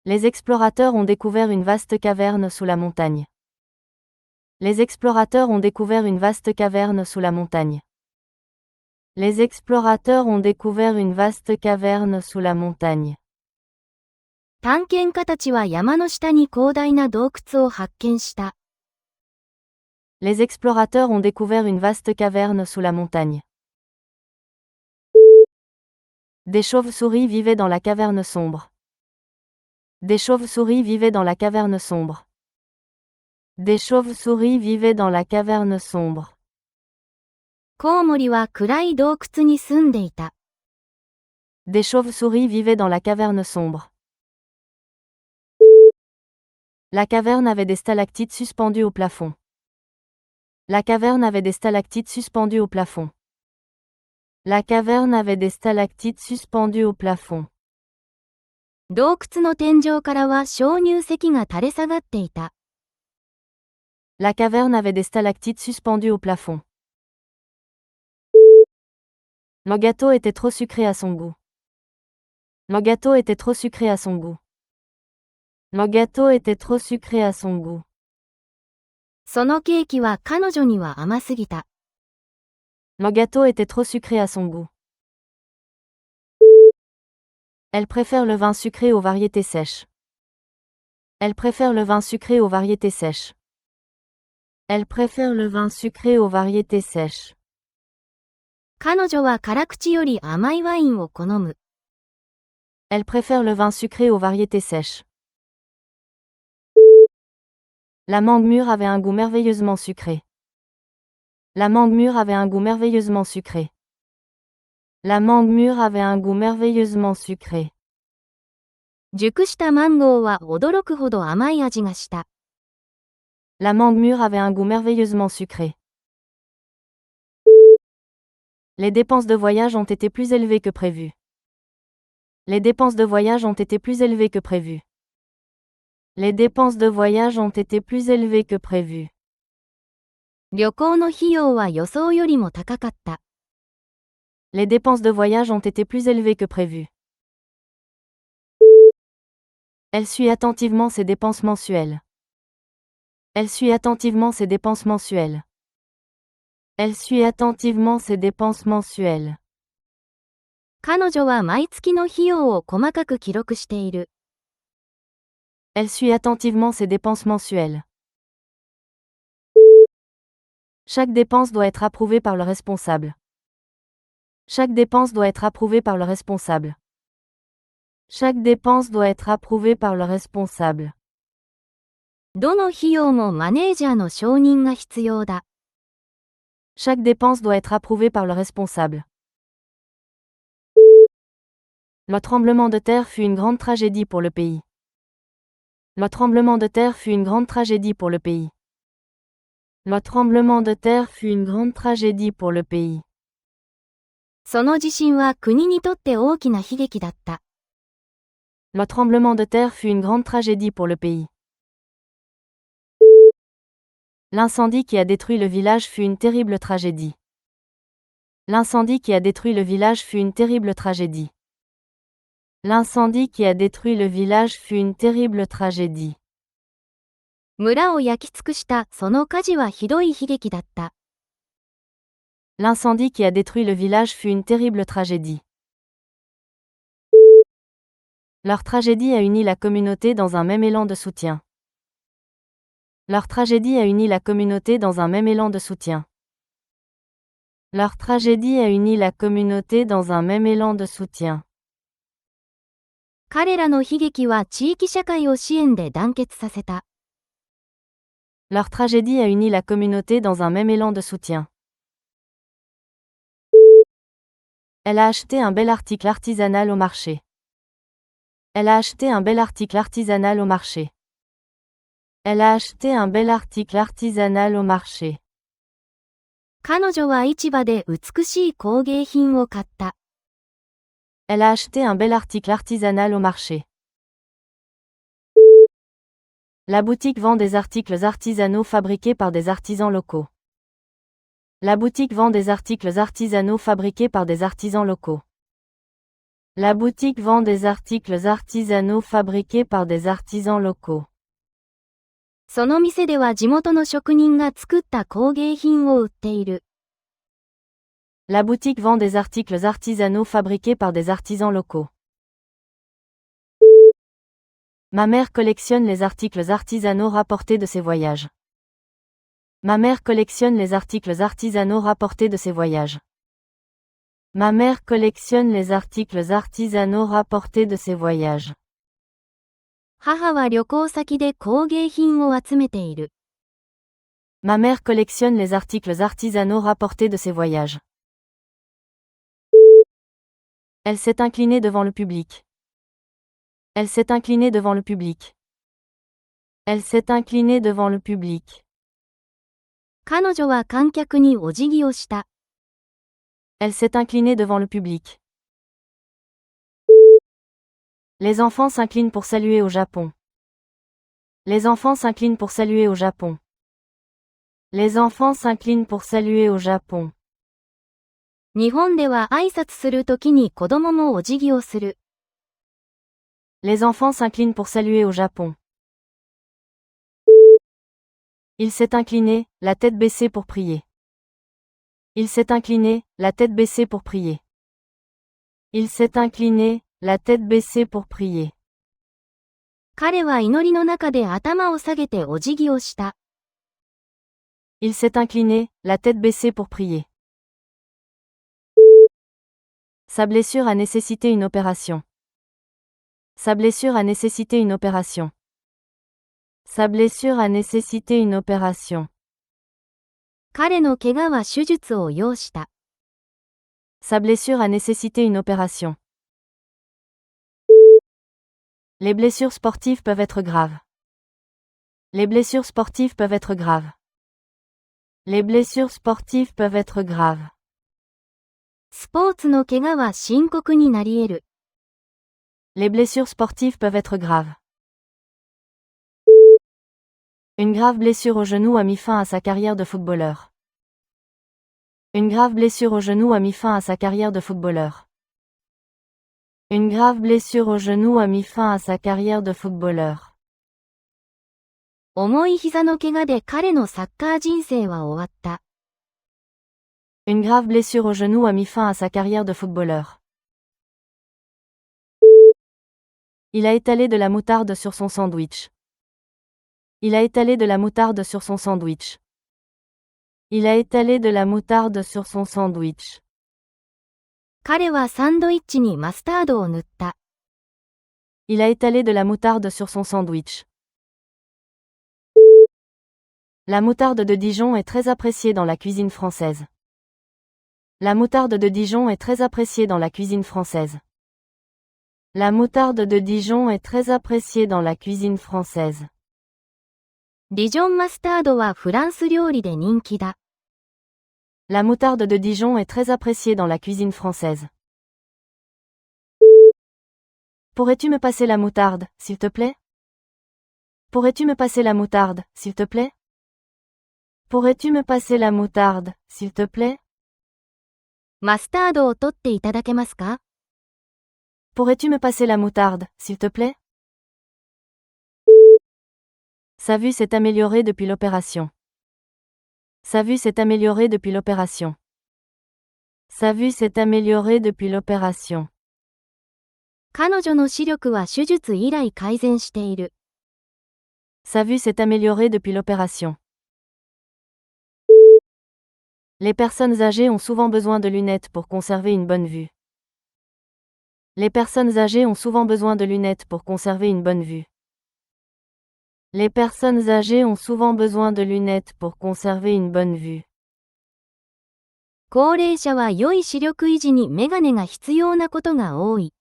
[SPEAKER 1] Les explorateurs ont découvert une vaste caverne sous la montagne. Les explorateurs ont découvert une vaste caverne sous la montagne. Les explorateurs ont découvert une vaste caverne sous la montagne.
[SPEAKER 2] 探検家たちは山の下に広大な洞窟を発見した。
[SPEAKER 1] Les explorateurs ont découvert une vaste caverne sous la montagne. Des chauves-souris vivaient dans la caverne sombre. Des chauves-souris vivaient dans la caverne sombre. Des chauves-souris vivaient dans la caverne sombre.
[SPEAKER 2] コウモリは暗い洞窟に住んでいた。
[SPEAKER 1] Des chauves-souris vivaient dans la caverne sombre. La caverne avait des stalactites suspendues au plafond. La caverne avait des stalactites suspendues au plafond. La caverne avait des stalactites suspendues au plafond.
[SPEAKER 2] 洞窟の天井からは鍾乳石が垂れ下がっていた。
[SPEAKER 1] La caverne avait des stalactites suspendues au plafond. Le gâteau était trop sucré à son goût. Le gâteau était trop sucré à son goût. Le gâteau était trop sucré à son goût.
[SPEAKER 2] そのケーキは彼女には甘すぎた。
[SPEAKER 1] Le gâteau était trop sucré à son goût. Elle préfère le vin sucré aux variétés sèches. Elle préfère le vin sucré aux variétés sèches. Elle préfère le vin sucré aux variétés sèches.
[SPEAKER 2] 彼女は辛口より甘いワインを好む。
[SPEAKER 1] Elle préfère le vin sucré aux variétés sèches. La mangue mûre avait un goût merveilleusement sucré. La mangue mûre avait un goût merveilleusement sucré. La mangue mûre avait un goût merveilleusement sucré.
[SPEAKER 2] 熟したマンゴーは驚くほど甘い味がした。
[SPEAKER 1] La mangue mûre avait un goût merveilleusement sucré. Les dépenses de voyage ont été plus élevées que prévu. Les dépenses de voyage ont été plus élevées que prévu. Les dépenses de voyage ont été plus élevées que prévu.
[SPEAKER 2] 旅行の費用は予想よりも高かった。
[SPEAKER 1] Les dépenses de voyage ont été plus élevées que prévu. Elle suit attentivement ses dépenses mensuelles. Elle suit attentivement ses dépenses mensuelles. Elle suit attentivement ses dépenses mensuelles.
[SPEAKER 2] 彼女は毎月の費用を細かく記録している。
[SPEAKER 1] Elle suit attentivement ses dépenses mensuelles. Chaque dépense doit être approuvée par le responsable. Chaque dépense doit être approuvée par le responsable. Chaque dépense doit être approuvée par le responsable.
[SPEAKER 2] どの費用もマネージャーの承認が必要だ。
[SPEAKER 1] Chaque dépense doit être approuvée par le responsable. Le tremblement de terre fut une grande tragédie pour le pays. Le tremblement de terre fut une grande tragédie pour le pays. Le tremblement de terre fut une grande tragédie pour le pays.
[SPEAKER 2] その地震は国にとって大きな悲劇だった。
[SPEAKER 1] Le tremblement de terre fut une grande tragédie pour le pays. L'incendie qui a détruit le village fut une terrible tragédie. L'incendie qui a détruit le village fut une terrible tragédie. L'incendie qui a détruit le village fut une terrible tragédie.
[SPEAKER 2] 村を焼き尽くしたその火事はひどい悲劇だった。
[SPEAKER 1] L'incendie qui a détruit le village fut une terrible tragédie. Leur tragédie a uni la communauté dans un même élan de soutien. Leur tragédie a uni la communauté dans un même élan de soutien. Leur tragédie a uni la communauté dans un même élan de soutien.
[SPEAKER 2] 彼らの悲劇は地域社会を支援で団結させた。
[SPEAKER 1] Leur tragédie a uni la communauté dans un même élan de soutien. Elle a acheté un bel article artisanal au marché. Elle a acheté un bel article artisanal au marché. Elle a acheté un bel article artisanal au marché.
[SPEAKER 2] 彼女は市場で美しい工芸品を買った。
[SPEAKER 1] Elle a acheté un bel article artisanal au marché. La boutique vend des articles artisanaux fabriqués par des artisans locaux. La boutique vend des articles artisanaux fabriqués par des artisans locaux. La boutique vend des articles artisanaux fabriqués par des artisans locaux.
[SPEAKER 2] その店では地元の職人が作った工芸品を売っている。
[SPEAKER 1] La boutique vend des articles artisanaux fabriqués par des artisans locaux. Ma mère collectionne les articles artisanaux rapportés de ses voyages. Ma mère collectionne les articles artisanaux rapportés de ses voyages. Ma mère collectionne les articles artisanaux rapportés de ses voyages.
[SPEAKER 2] 母は旅行先で工芸品を集めている。
[SPEAKER 1] Ma mère collectionne les articles artisanaux rapportés de ses voyages. Elle s'est inclinée devant le public. Elle s'est inclinée devant le public. Elle s'est inclinée devant le public.
[SPEAKER 2] 彼女は観客にお辞儀をした。
[SPEAKER 1] Elle s'est inclinée devant le public. Les enfants s'inclinent pour saluer au Japon. Les enfants s'inclinent pour saluer au Japon. Les enfants s'inclinent pour saluer au Japon.
[SPEAKER 2] 日本では挨拶するときに子供もお辞儀をする。
[SPEAKER 1] Les enfants s'inclinent pour saluer au Japon. Il s'est incliné, la tête baissée pour prier. Il s'est incliné, la tête baissée pour prier. Il s'est incliné, la tête baissée pour prier.
[SPEAKER 2] 彼は祈りの中で頭を下げてお辞儀をした。
[SPEAKER 1] Il s'est incliné, la tête baissée pour prier. Sa blessure a nécessité une opération. Sa blessure a nécessité une opération. Sa blessure a nécessité une opération.
[SPEAKER 2] 彼の怪我は手術を要した。
[SPEAKER 1] Sa blessure a nécessité une opération. Les blessures sportives peuvent être graves. Les blessures sportives peuvent être graves. Les blessures sportives peuvent être graves.
[SPEAKER 2] スポーツの怪我は深刻になり得る。
[SPEAKER 1] Les blessures sportives peuvent être graves. Une grave blessure au genou a mis fin à sa carrière de footballeur. Une grave blessure au genou a mis fin à sa carrière de footballeur. Une grave blessure au genou a mis fin à sa carrière de footballeur.
[SPEAKER 2] 重い膝の怪我で彼のサッカー人生は終わった。
[SPEAKER 1] Une grave blessure au genou a mis fin à sa carrière de footballeur. Il a étalé de la moutarde sur son sandwich. Il a étalé de la moutarde sur son sandwich. Il a étalé de la moutarde sur son sandwich.
[SPEAKER 2] 彼はサンドイッチにマスタードを塗った。
[SPEAKER 1] Il a étalé de la moutarde sur son sandwich. La moutarde de Dijon est très appréciée dans la cuisine française. La moutarde de Dijon est très appréciée dans la cuisine française. La moutarde de Dijon est très appréciée dans la cuisine française.
[SPEAKER 2] ディジョンマスタードはフランス料理で人気だ。
[SPEAKER 1] La moutarde de Dijon est très appréciée dans la cuisine française. Pourrais-tu me passer la moutarde, s'il te plaît? Pourrais-tu me passer la moutarde, s'il te plaît? Pourrais-tu me passer la moutarde, s'il te plaît?
[SPEAKER 2] マスタードを取っていただけますか？
[SPEAKER 1] Pourrais-tu me passer la moutarde, s'il te plaît? Sa vue s'est améliorée depuis l'opération. Sa vue s'est améliorée depuis l'opération. Sa vue s'est améliorée depuis l'opération.
[SPEAKER 2] 彼女の視力は手術以来改善している。
[SPEAKER 1] Sa vue s'est améliorée depuis l'opération. Les personnes âgées ont souvent besoin de lunettes pour conserver une bonne vue. Les personnes âgées ont souvent besoin de lunettes pour conserver une bonne vue. Les personnes âgées ont souvent besoin de lunettes pour conserver une bonne vue.
[SPEAKER 2] 高齢者は良い視力維持にメガネが必要なことが多い。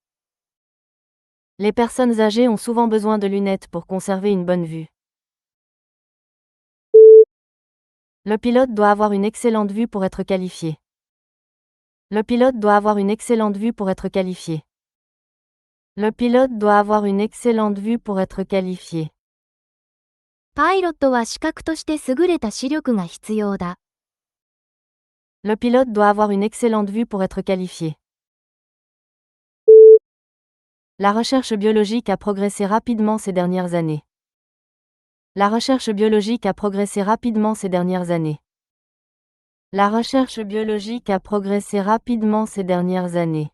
[SPEAKER 1] Les personnes âgées ont souvent besoin de lunettes pour conserver une bonne vue. Le pilote doit avoir une excellente vue pour être qualifié. Le pilote doit avoir une excellente vue pour être qualifié. Le pilote doit avoir une excellente vue pour être qualifié.
[SPEAKER 2] パイロットは視覚として優れた視力が必要だ。
[SPEAKER 1] Le pilote doit avoir une excellente vue pour être qualifié. La recherche biologique a progressé rapidement ces dernières années. La recherche biologique a progressé rapidement ces dernières années. La recherche biologique a progressé rapidement ces dernières années.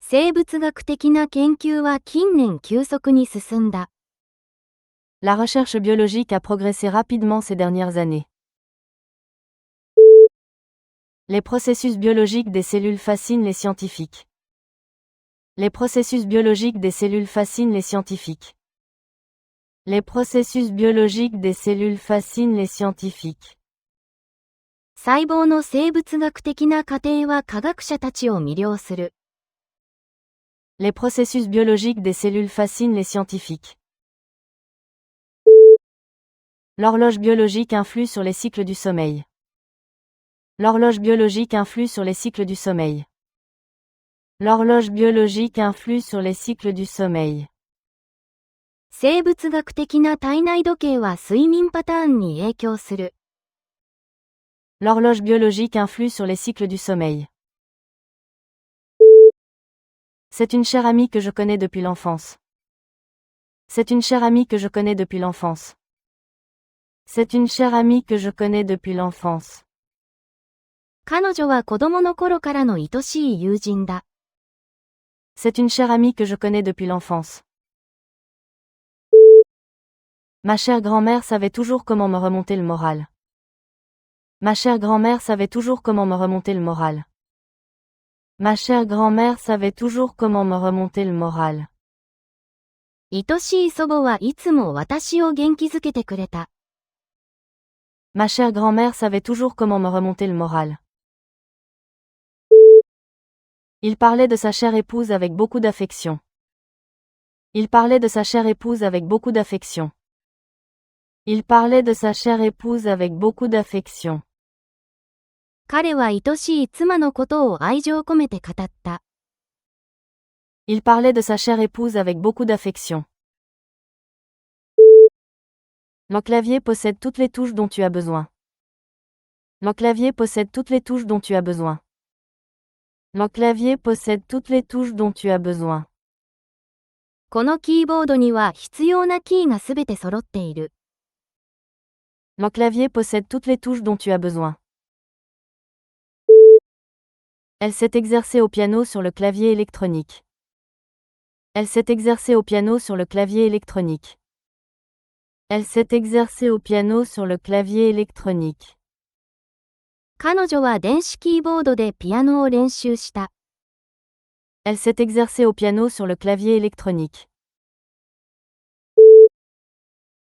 [SPEAKER 2] 生物学的な研究は近年急速に進んだ。
[SPEAKER 1] La recherche biologique a progressé rapidement ces dernières années. Les processus biologiques des cellules fascinent les scientifiques. Les processus biologiques des cellules fascinent les scientifiques. Les processus biologiques des cellules fascinent les scientifiques.
[SPEAKER 2] 細胞の生物学的な過程は科学者たちを魅了する。
[SPEAKER 1] Les processus biologiques des cellules fascinent les scientifiques. L'horloge biologique influe sur les cycles du sommeil. L'horloge biologique influe sur les cycles du sommeil. L'horloge biologique influe sur les cycles du sommeil.
[SPEAKER 2] 生物学的な体内時計は睡眠パターンに影響する。
[SPEAKER 1] L'horloge biologique influe sur les cycles du sommeil. C'est une chère amie que je connais depuis l'enfance. C'est une chère amie que je connais depuis l'enfance. C'est une chère amie que je connais depuis l'enfance.
[SPEAKER 2] 彼女は子供の頃からの愛しい友人だ。
[SPEAKER 1] C'est une chère amie que je connais depuis l'enfance. Ma chère grand-mère savait toujours comment me remonter le moral. Ma chère grand-mère savait toujours comment me remonter le moral. Ma chère grand-mère savait toujours comment me remonter le moral.
[SPEAKER 2] 愛しい祖母はいつも私を元気づけてくれた。
[SPEAKER 1] Ma chère grand-mère savait toujours comment me remonter le moral. Il parlait de sa chère épouse avec beaucoup d'affection. Il parlait de sa chère épouse avec beaucoup d'affection. Il parlait de sa chère épouse avec beaucoup d'affection.
[SPEAKER 2] 彼は愛しい妻のことを愛情込めて語った。
[SPEAKER 1] Il parlait de sa chère épouse avec beaucoup d'affection. Le clavier possède toutes les touches dont tu as besoin. Le clavier possède toutes les touches dont tu as besoin. Le clavier possède toutes les touches dont tu as besoin.
[SPEAKER 2] このキーボードには必要なキーがすべて揃っている。
[SPEAKER 1] Le clavier possède toutes les touches dont tu as besoin. Elle s'est exercée au piano sur le clavier électronique. Elle s'est exercée au piano sur le clavier électronique. Elle s'est exercée au piano sur le clavier électronique.
[SPEAKER 2] 彼女は電子キーボードでピアノを練習した。
[SPEAKER 1] Elle s'est exercée au piano sur le clavier électronique.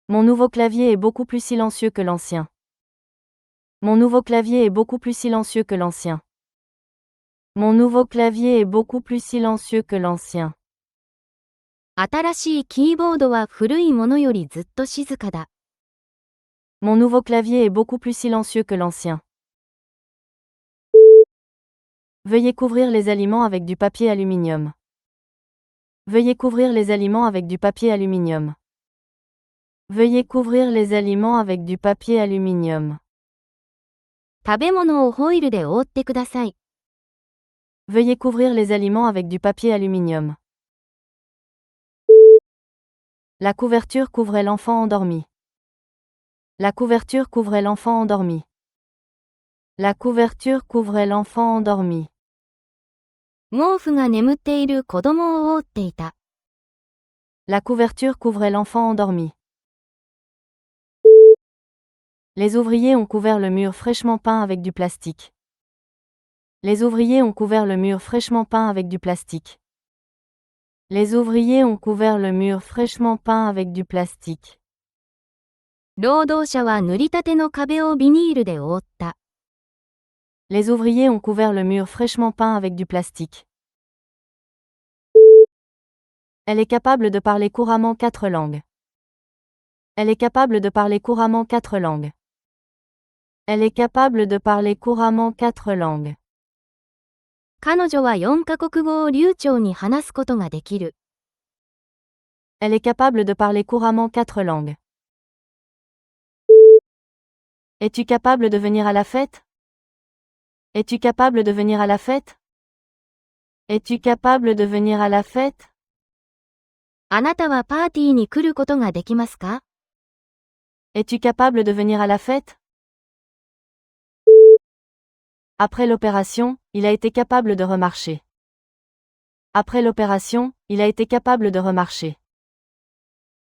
[SPEAKER 1] Mon nouveau clavier est beaucoup plus silencieux que l'ancien. Mon nouveau clavier est beaucoup plus silencieux que l'ancien. Mon nouveau clavier est beaucoup plus silencieux que l'ancien.
[SPEAKER 2] 新しいキーボードは古いものよりずっと静かだ。
[SPEAKER 1] Mon nouveau clavier est beaucoup plus silencieux que l'ancien. Veuillez couvrir les aliments avec du papier aluminium. Veuillez couvrir les aliments avec du papier aluminium. Veuillez couvrir les aliments avec du papier aluminium.
[SPEAKER 2] 食べ物をホイルで覆ってください。
[SPEAKER 1] Veuillez couvrir les aliments avec du papier aluminium. La couverture couvrait l'enfant endormi. La couverture couvrait l'enfant endormi. La couverture couvrait l'enfant endormi.
[SPEAKER 2] 毛布が眠っている子供を覆っていた。
[SPEAKER 1] La couverture couvrait l'enfant endormi. Les ouvriers ont couvert le mur fraîchement peint avec du plastique. Les ouvriers ont couvert le mur fraîchement peint avec du plastique. Les ouvriers ont couvert le mur fraîchement peint avec du plastique.
[SPEAKER 2] 労働者は塗りたての壁をビニールで覆った。
[SPEAKER 1] Les ouvriers ont couvert le mur fraîchement peint avec du plastique. Elle est capable de parler couramment 4 langues. Elle est capable de parler couramment 4 langues. Elle est capable de parler couramment 4 langues.
[SPEAKER 2] 彼女は4カ国語を流暢に話すことができる。
[SPEAKER 1] Elle est capable de parler couramment 4 langues. Es-tu capable de venir à la fête? Es-tu capable de venir à la fête? Es-tu capable de venir à la fête?
[SPEAKER 2] あなたはパーティーに来ることができますか？
[SPEAKER 1] Es-tu capable de venir à la fête? Après l'opération, il a été capable de remarcher. Après l'opération, il a été capable de remarcher.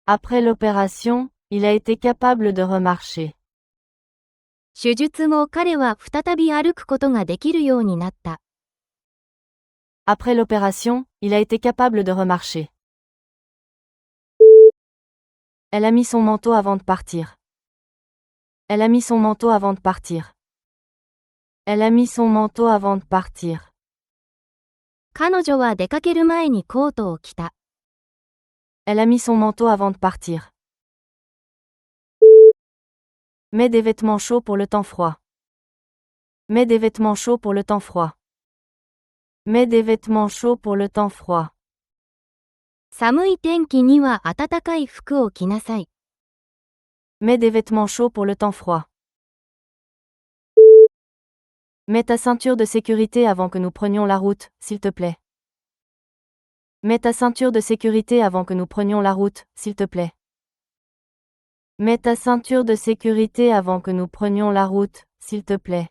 [SPEAKER 1] Après l'opération, il a été capable de remarcher.
[SPEAKER 2] 手術後彼は再び歩くことができるようになった。
[SPEAKER 1] Après l'opération, il a été capable de remarcher. Elle a mis son manteau avant de partir. Elle a mis son manteau avant de partir. Elle a mis son manteau avant de partir.
[SPEAKER 2] 彼女は出かける前にコートを着た。
[SPEAKER 1] Elle a mis son manteau avant de partir. Mets des vêtements chauds pour le temps froid. Mets des vêtements chauds pour le temps froid. Mets des vêtements chauds pour le temps froid.
[SPEAKER 2] 寒い天気には暖かい服を着なさい。
[SPEAKER 1] Mets des vêtements chauds pour le temps froid. Mets ta ceinture de sécurité avant que nous prenions la route, s'il te plaît. Mets ta ceinture de sécurité avant que nous prenions la route, s'il te plaît. Mets ta ceinture de sécurité avant que nous prenions la route, s'il te plaît.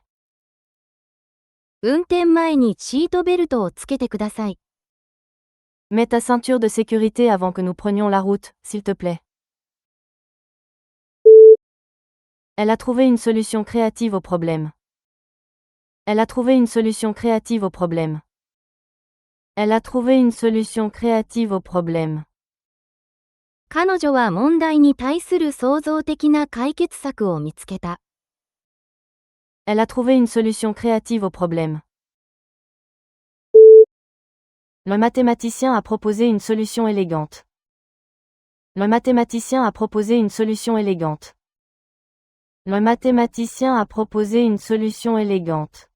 [SPEAKER 2] 運転前にシートベルトをつけてください。
[SPEAKER 1] Mets ta ceinture de sécurité avant que nous prenions la route, s'il te plaît. Elle a trouvé une solution créative au problème. Elle a trouvé une solution créative au problème. Elle a trouvé une solution créative au problème.
[SPEAKER 2] 彼女は問題に対する創造的な解決策を見つけた。
[SPEAKER 1] Elle a trouvé une solution créative au problème. Le mathématicien a proposé une solution élégante. Le mathématicien a proposé une solution élégante. Le mathématicien a proposé une solution élégante.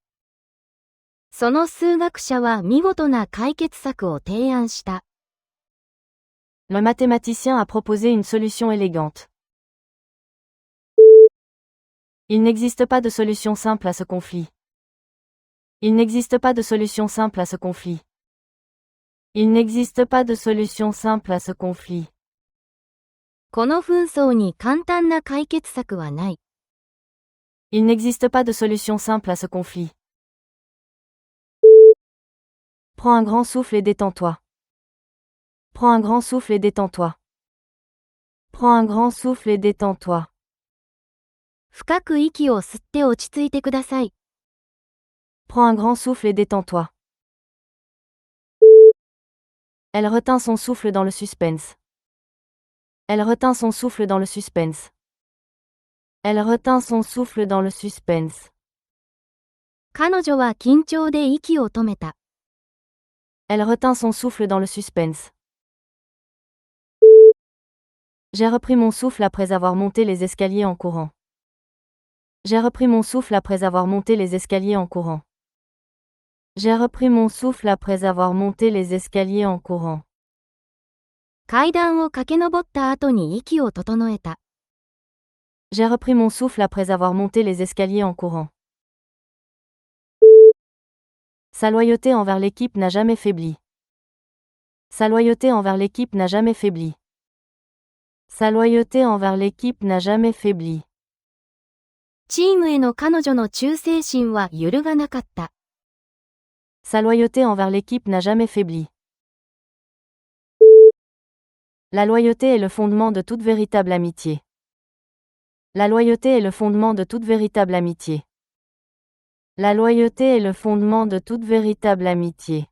[SPEAKER 2] その数学者は見事な解決策を提案した。
[SPEAKER 1] Le mathématicien a proposé une solution élégante. Il n'existe pas de solution simple à ce conflit. Il n'existe pas de solution simple à ce conflit. Il n'existe pas de solution simple à ce conflit.
[SPEAKER 2] この紛争に簡単な解決策はない。
[SPEAKER 1] Il n'existe pas de solution simple à ce conflit. Prends un grand souffle et détends-toi. Prends un grand souffle et détends-toi. Prends un grand souffle et détends-toi.
[SPEAKER 2] 深く息を吸って落ち着いてください。
[SPEAKER 1] Prends un grand souffle et détends-toi. Elle retint son souffle dans le suspense. Elle retint son souffle dans le suspense. Elle retint son souffle dans le suspense.
[SPEAKER 2] 彼女は緊張で息を止めた。
[SPEAKER 1] Elle retint son souffle dans le suspense. J'ai repris mon souffle après avoir monté les escaliers en courant. J'ai repris mon souffle après avoir monté les escaliers en courant. J'ai repris mon souffle après avoir monté les escaliers en courant.
[SPEAKER 2] 階段を駆け上った後に息を整えた。
[SPEAKER 1] J'ai repris mon souffle après avoir monté les escaliers en courant. Sa loyauté envers l'équipe n'a jamais faibli. Sa loyauté envers l'équipe n'a jamais faibli. Sa loyauté envers l'équipe n'a jamais faibli.
[SPEAKER 2] チームへの彼女の忠誠心は揺るがなかった。
[SPEAKER 1] Sa loyauté envers l'équipe n'a jamais faibli. La loyauté est le fondement de toute véritable amitié. La loyauté est le fondement de toute véritable amitié. La loyauté est le fondement de toute véritable amitié.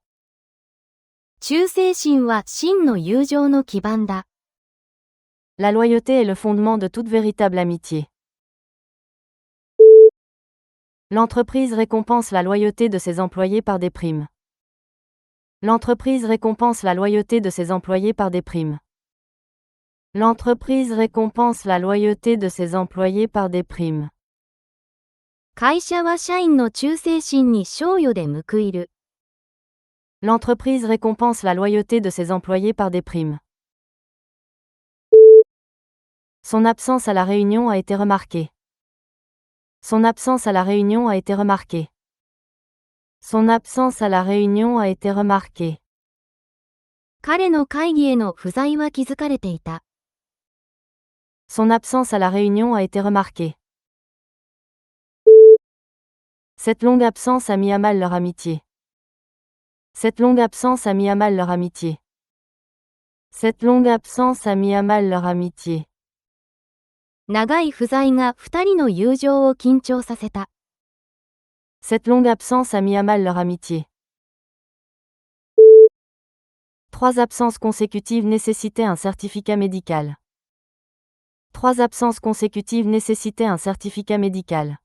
[SPEAKER 2] 忠誠心は真の友情の基盤だ。
[SPEAKER 1] La loyauté est le fondement de toute véritable amitié. L'entreprise récompense la loyauté de ses employés par des primes. L'entreprise récompense la loyauté de ses employés par des primes. L'entreprise récompense la loyauté de ses employés par des primes.
[SPEAKER 2] 会社は社員の忠誠心に賞与で報いる。
[SPEAKER 1] L'entreprise récompense la loyauté de ses employés par des primes. Son absence à la réunion a été remarquée. Son absence à la réunion a été remarquée. Son absence à la réunion a été remarquée.
[SPEAKER 2] 彼の会議への不在は気づかれていた。
[SPEAKER 1] Son absence à la réunion a été remarquée. Cette longue absence a mis à mal leur amitié. Cette longue absence a mis à mal leur amitié. Cette longue absence a mis à mal leur amitié.
[SPEAKER 2] 長い不在が二人の友情を緊張させた。
[SPEAKER 1] Cette longue absence a mis à mal leur amitié. 3 absences consécutives nécessitaient un certificat médical. 3 absences consécutives nécessitaient un certificat médical.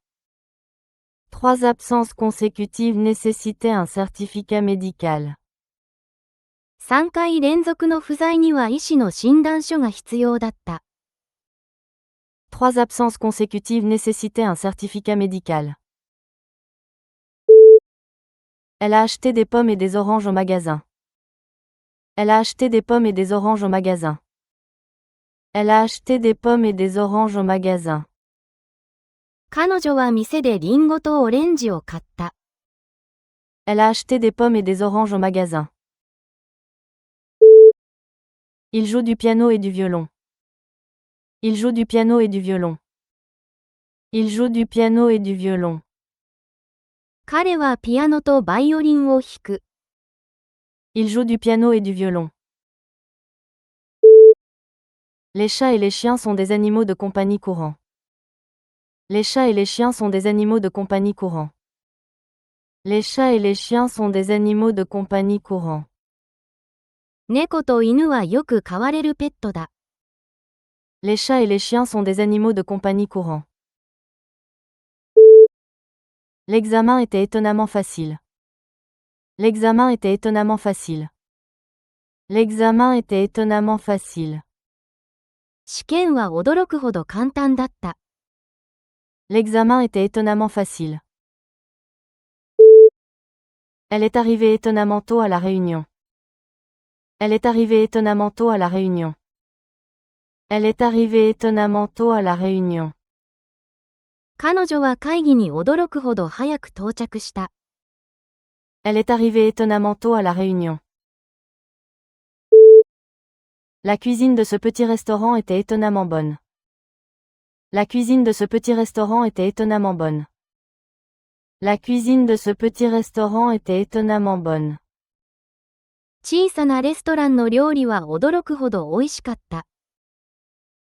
[SPEAKER 1] 3 absences consécutives nécessitaient un certificat médical.
[SPEAKER 2] 3回連続の不在には医師の診断書が必要だった。
[SPEAKER 1] 3 absences consécutives nécessitaient un certificat médical. Elle a acheté des pommes et des oranges au magasin. Elle a acheté des pommes et des oranges au magasin. Elle a acheté des pommes et des oranges au magasin.
[SPEAKER 2] 彼女は店でリンゴとオレンジを買った。
[SPEAKER 1] Elle a acheté des pommes et des oranges au magasin. Il joue du piano et du violon. Il joue du piano et du violon. Il joue du piano et du violon.
[SPEAKER 2] 彼はピアノとバイオリンを弾く。
[SPEAKER 1] Il joue du piano et du violon. Les chats et les chiens sont des animaux de compagnie courants. Les chats et les chiens sont des animaux de compagnie courants. Les chats et les chiens sont des animaux de compagnie courants.
[SPEAKER 2] 猫と犬はよく飼われるペットだ。
[SPEAKER 1] Les chats et les chiens sont des animaux de compagnie courants. L'examen était étonnamment facile. L'examen était étonnamment facile. L'examen était étonnamment facile.
[SPEAKER 2] 試験は驚くほど簡単だった。
[SPEAKER 1] L'examen était étonnamment facile. Elle est arrivée étonnamment tôt à la réunion. Elle est arrivée étonnamment tôt à la réunion. Elle est arrivée étonnamment tôt à la réunion.
[SPEAKER 2] 彼女は会議に驚くほど早く到着した。
[SPEAKER 1] Elle est arrivée étonnamment tôt à la réunion. La cuisine de ce petit restaurant était étonnamment bonne. La cuisine de ce petit restaurant était étonnamment bonne. La cuisine de ce petit restaurant était étonnamment bonne.
[SPEAKER 2] 小さなレストランの料理は驚くほど美味しかった。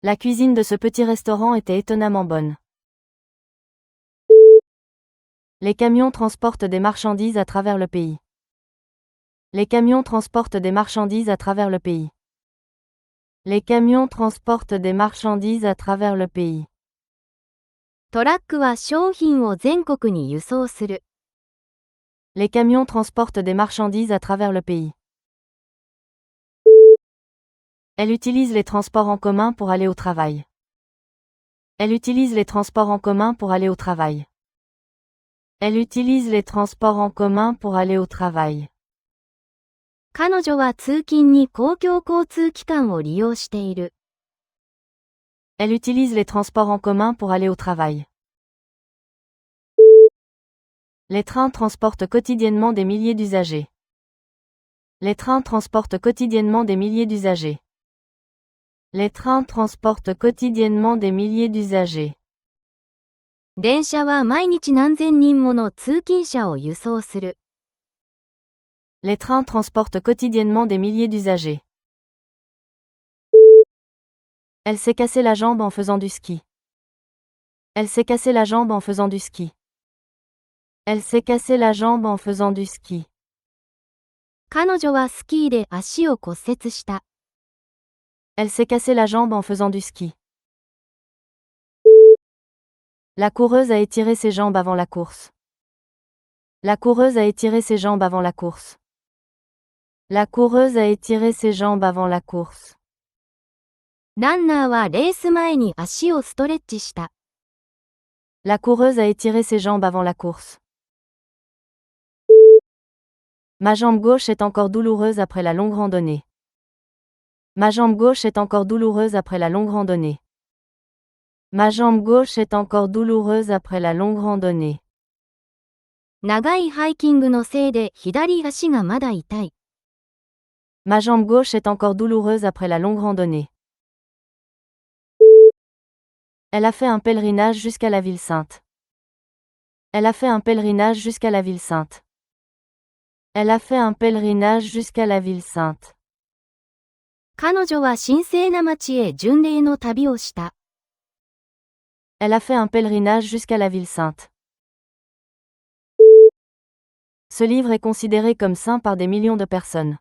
[SPEAKER 1] La cuisine de ce petit restaurant était étonnamment bonne. Les camions transportent des marchandises à travers le pays. Les camions transportent des marchandises à travers le pays. Les camions transportent des marchandises à travers le pays.
[SPEAKER 2] トラックは商品を全国に輸送する。
[SPEAKER 1] Les camions transportent des marchandises à travers le pays. Elle utilise les transports en commun pour aller au travail. Elle utilise les transports en commun pour aller au travail. Elle utilise les transports en commun pour aller au travail.
[SPEAKER 2] 彼女は通勤に公共交通機関を利用している。
[SPEAKER 1] Elle utilise les transports en commun pour aller au travail. Les trains transportent quotidiennement des milliers d'usagers. Les trains transportent quotidiennement des milliers d'usagers. Les trains transportent quotidiennement des milliers d'usagers.
[SPEAKER 2] 電車は毎日何千人もの通勤者を輸送する。
[SPEAKER 1] Les trains transportent quotidiennement des milliers d'usagers. Elle s'est cassé la jambe en faisant du ski. Elle s'est cassé la jambe en faisant du ski. Elle s'est cassé la jambe en faisant du ski.
[SPEAKER 2] 彼女はスキーで足を骨折した。
[SPEAKER 1] Elle s'est cassé la jambe en faisant du ski. La coureuse a étiré ses jambes avant la course. La coureuse a étiré ses jambes avant la course. La coureuse a étiré ses jambes avant la course.
[SPEAKER 2] ランナーはレース前に足をストレッチした。
[SPEAKER 1] La coureuse a étiré ses jambes avant la course. Ma jambe gauche est encore douloureuse après la longue randonnée. Ma jambe gauche est encore douloureuse après la longue randonnée. Ma jambe gauche est encore douloureuse après la longue randonnée.
[SPEAKER 2] 長いハイキングのせいで左足がまだ痛い。
[SPEAKER 1] Ma jambe gauche est encore douloureuse après la longue randonnée. Elle a fait un pèlerinage jusqu'à la ville sainte. Elle a fait un pèlerinage jusqu'à la ville sainte. Elle a fait un pèlerinage jusqu'à la ville sainte.
[SPEAKER 2] 彼女は神聖な町へ巡礼の旅をした。
[SPEAKER 1] Elle a fait un pèlerinage jusqu'à la ville sainte. Ce livre est considéré comme saint par des millions de personnes.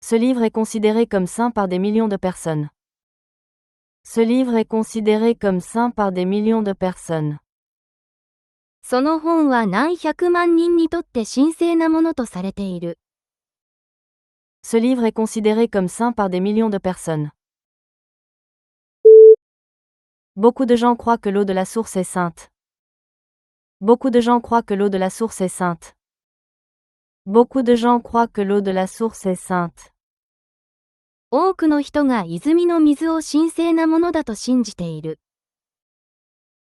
[SPEAKER 1] Ce livre est considéré comme saint par des millions de personnes. Ce livre est considéré comme saint par des millions de personnes.
[SPEAKER 2] その本は何百万人にとって神聖なものとされている。
[SPEAKER 1] Ce livre est considéré comme saint par des millions de personnes. Beaucoup de gens croient que l'eau de la source est sainte. Beaucoup de gens croient que l'eau de la source est sainte. Beaucoup de gens croient que l'eau de la source est sainte.
[SPEAKER 2] 多くの人が泉の水を神聖なものだと信じている。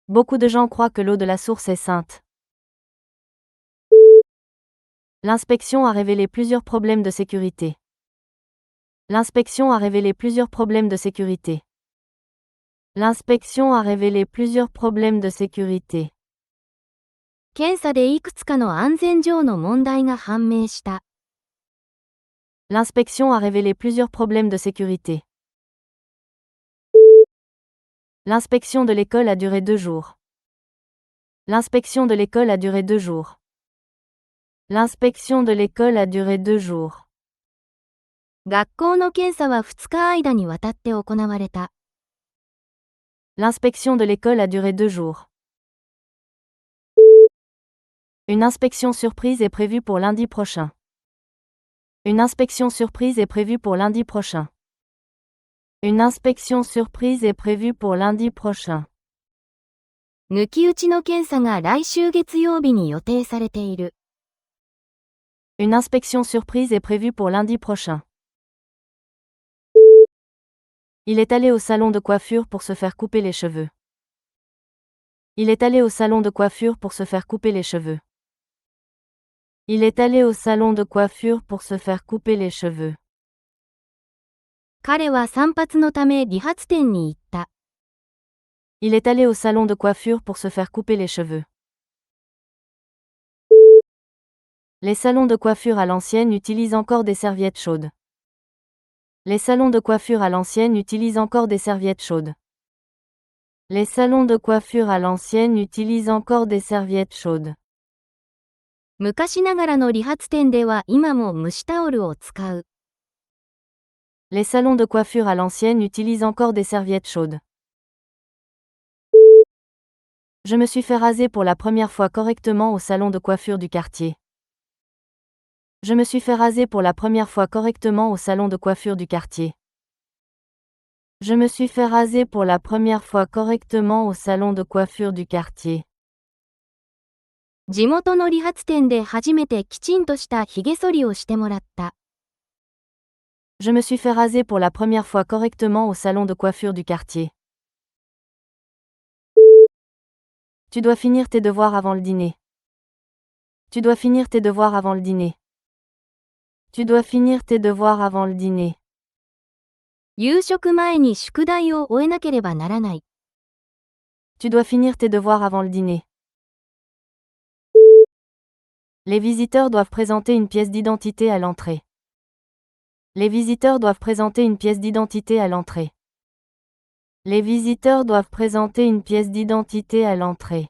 [SPEAKER 1] Beaucoup de gens croient que l'eau de la source est sainte. L'inspection a révélé plusieurs problèmes de sécurité. L'inspection a révélé plusieurs problèmes de sécurité. L'inspection a révélé plusieurs problèmes de sécurité.
[SPEAKER 2] 検査でいくつかの安全上の問題が判明した。
[SPEAKER 1] L'inspection a révélé plusieurs problèmes de sécurité. L'inspection de l'école a duré 2 jours. L'inspection de l'école a duré 2 jours. L'inspection de l'école a duré 2 jours.
[SPEAKER 2] 学校の検査は2日間にわたって行われた。
[SPEAKER 1] L'inspection de l'école a duré 2 jours. Une inspection surprise est prévue pour lundi prochain. Une inspection surprise est prévue pour lundi prochain. Une inspection surprise est prévue pour lundi prochain.
[SPEAKER 2] 抜き打ちの検査が来週月曜日に予定されている。
[SPEAKER 1] Une inspection surprise est prévue pour lundi prochain. Il est allé au salon de coiffure pour se faire couper les cheveux. Il est allé au salon de coiffure pour se faire couper les cheveux. Il est allé au salon de coiffure pour se faire couper les cheveux.
[SPEAKER 2] 彼は散髪のため理髪店に行った。
[SPEAKER 1] Il est allé au salon de coiffure pour se faire couper les cheveux. Les salons de coiffure à l'ancienne utilisent encore des serviettes chaudes. Les salons de coiffure à l'ancienne utilisent encore des serviettes chaudes. Les salons de coiffure à l'ancienne utilisent encore des serviettes chaudes.
[SPEAKER 2] 昔ながらの理髪店では今も蒸しタオルを使う。
[SPEAKER 1] Les salons de coiffure à l'ancienne utilisent encore des serviettes chaudes. Je me suis fait raser pour la première fois correctement au salon de coiffure du quartier. Je me suis fait raser pour la première fois correctement au salon de coiffure du quartier. Je me suis fait raser pour la première fois correctement au salon de coiffure du quartier.
[SPEAKER 2] 地元の理髪店で初めてきちんとした髭剃りをしてもらった。
[SPEAKER 1] Je me suis fait raser pour la première fois correctement au salon de coiffure du quartier. Tu dois finir tes devoirs avant le dîner. Tu dois finir tes devoirs avant le dîner. Tu dois finir tes devoirs avant le dîner.
[SPEAKER 2] 夕食前に宿題を終えなければならない。
[SPEAKER 1] Tu dois finir tes devoirs avant le dîner. Les visiteurs doivent présenter une pièce d'identité à l'entrée. Les visiteurs doivent présenter une pièce d'identité à l'entrée. Les visiteurs doivent présenter une pièce d'identité à l'entrée.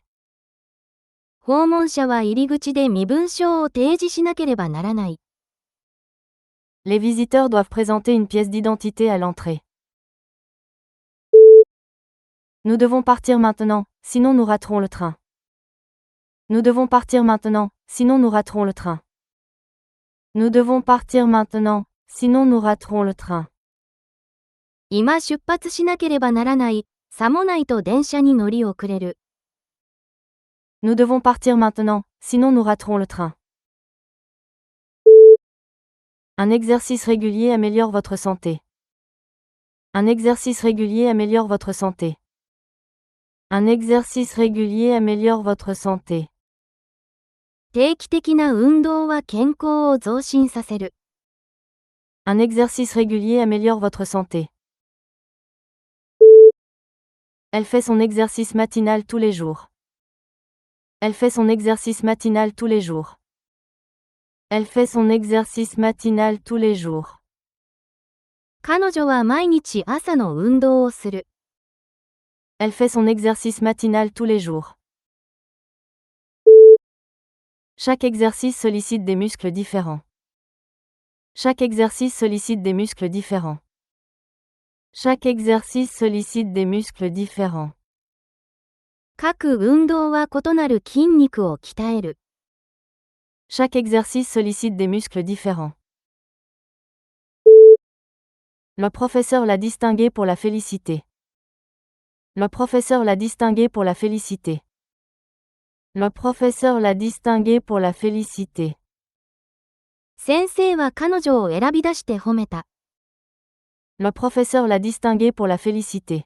[SPEAKER 2] 訪問者は入り口で身分証を提示しなければならない。
[SPEAKER 1] Les visiteurs doivent présenter une pièce d'identité à l'entrée. Nous devons partir maintenant, sinon nous raterons le train. Nous devons partir maintenant, sinon nous raterons le train. Nous devons partir maintenant, sinon nous raterons le train.
[SPEAKER 2] 今出発しなければならない。さもないと電車に乗り遅れる。
[SPEAKER 1] Nous devons partir maintenant, sinon nous raterons le train. Un exercice régulier améliore votre santé. Un exercice régulier améliore votre santé. Un exercice régulier améliore votre santé.
[SPEAKER 2] 定期的な運動は健康を増進させる。
[SPEAKER 1] Un exercice régulier améliore votre santé. Elle fait son exercice matinal tous les jours. Elle fait son exercice matinal tous les jours. Elle fait son exercice matinal tous les jours.
[SPEAKER 2] 彼女は毎日朝の運動をする。
[SPEAKER 1] Elle fait son exercice matinal tous les jours. Chaque exercice sollicite des muscles différents. Chaque exercice sollicite des muscles différents. Chaque exercice sollicite des muscles différents.
[SPEAKER 2] 各運動は異なる筋肉を鍛える。
[SPEAKER 1] Chaque exercice sollicite des muscles différents. Le professeur l'a distingué pour la féliciter. Le professeur l'a distingué pour la féliciter. Le professeur l'a distingué pour la féliciter.
[SPEAKER 2] 先生は彼女を選び出して褒めた。
[SPEAKER 1] Le professeur l'a distingué pour la féliciter.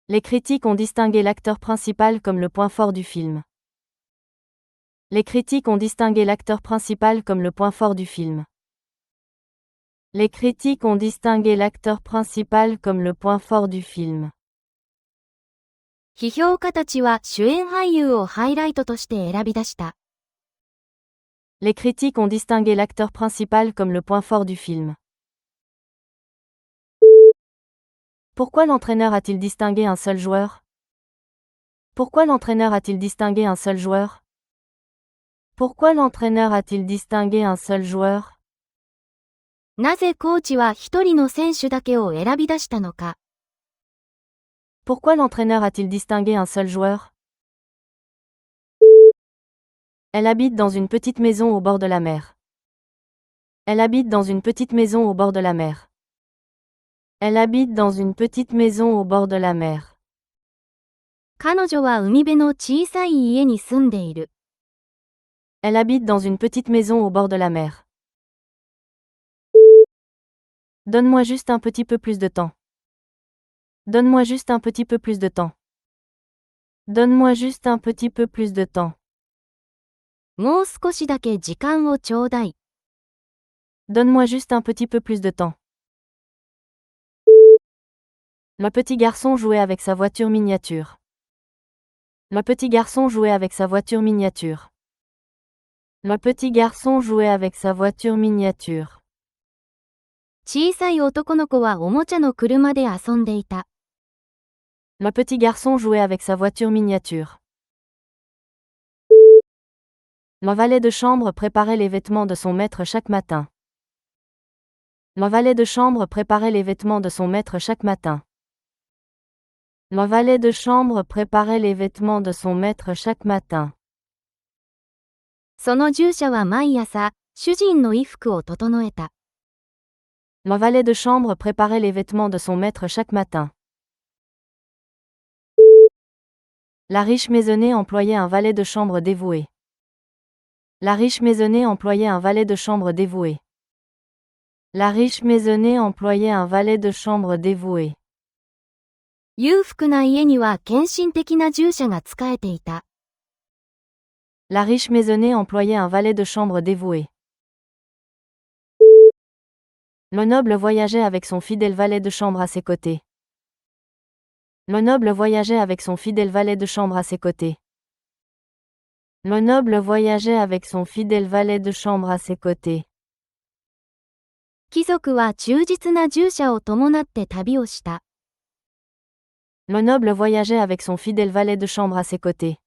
[SPEAKER 1] Les critiques ont distingué l'acteur principal comme le point fort du film. Les critiques ont distingué l'acteur principal comme le point fort du film. Les critiques ont distingué l'acteur principal comme le point fort du film.
[SPEAKER 2] 批評家たちは主演俳優をハイライトとして選び出した。
[SPEAKER 1] Les critiques ont distingué l'acteur principal comme le point fort du film. Pourquoi l'entraîneur a-t-il distingué un seul joueur? Pourquoi l'entraîneur a-t-il distingué un seul joueur? Pourquoi l'entraîneur a-t-il distingué un seul joueur?
[SPEAKER 2] なぜコーチは一人の選手だけを選び出したのか。
[SPEAKER 1] Pourquoi l'entraîneur a-t-il distingué un seul joueur? Elle habite dans une petite maison au bord de la mer. Elle habite dans une petite maison au bord de la mer. Elle habite dans une petite maison au bord de la mer.
[SPEAKER 2] 彼女は海辺の小さい家に住んでいる。
[SPEAKER 1] Elle habite dans une petite maison au bord de la mer. Donne-moi juste un petit peu plus de temps. Donne-moi juste un petit peu plus de temps. Donne-moi juste un petit peu plus de temps.
[SPEAKER 2] もう少しだけ時間をちょうだい。
[SPEAKER 1] Donne-moi juste un petit peu plus de temps. Le petit garçon jouait avec sa voiture miniature. Le petit garçon jouait avec sa voiture miniature. Le petit garçon jouait avec sa voiture miniature.
[SPEAKER 2] 小さい男の子はおもちゃの車で遊んでいた。
[SPEAKER 1] Le petit garçon jouait avec sa voiture miniature. Le valet de chambre préparait les vêtements de son maître chaque matin. Le valet de chambre préparait les vêtements de son maître chaque matin. Le valet de chambre préparait les vêtements de son maître chaque matin.
[SPEAKER 2] その従者は毎朝、主人の衣服を整えた。
[SPEAKER 1] Le valet de chambre préparait les vêtements de son maître chaque matin. La riche maisonnée employait un valet de chambre dévoué. La riche maisonnée employait un valet de chambre dévoué. La riche maisonnée employait un valet de chambre dévoué.
[SPEAKER 2] 裕福な家には献身的な従者が仕えていた。
[SPEAKER 1] La riche maisonnée employait un valet de chambre dévoué. Le noble voyageait avec son fidèle valet de chambre à ses côtés. Le noble voyageait avec son fidèle valet de chambre à ses côtés. Le noble voyageait avec son fidèle valet de chambre à ses côtés.
[SPEAKER 2] 貴族は忠実な従者を伴って旅をした。
[SPEAKER 1] Le noble voyageait avec son fidèle valet de chambre à ses côtés.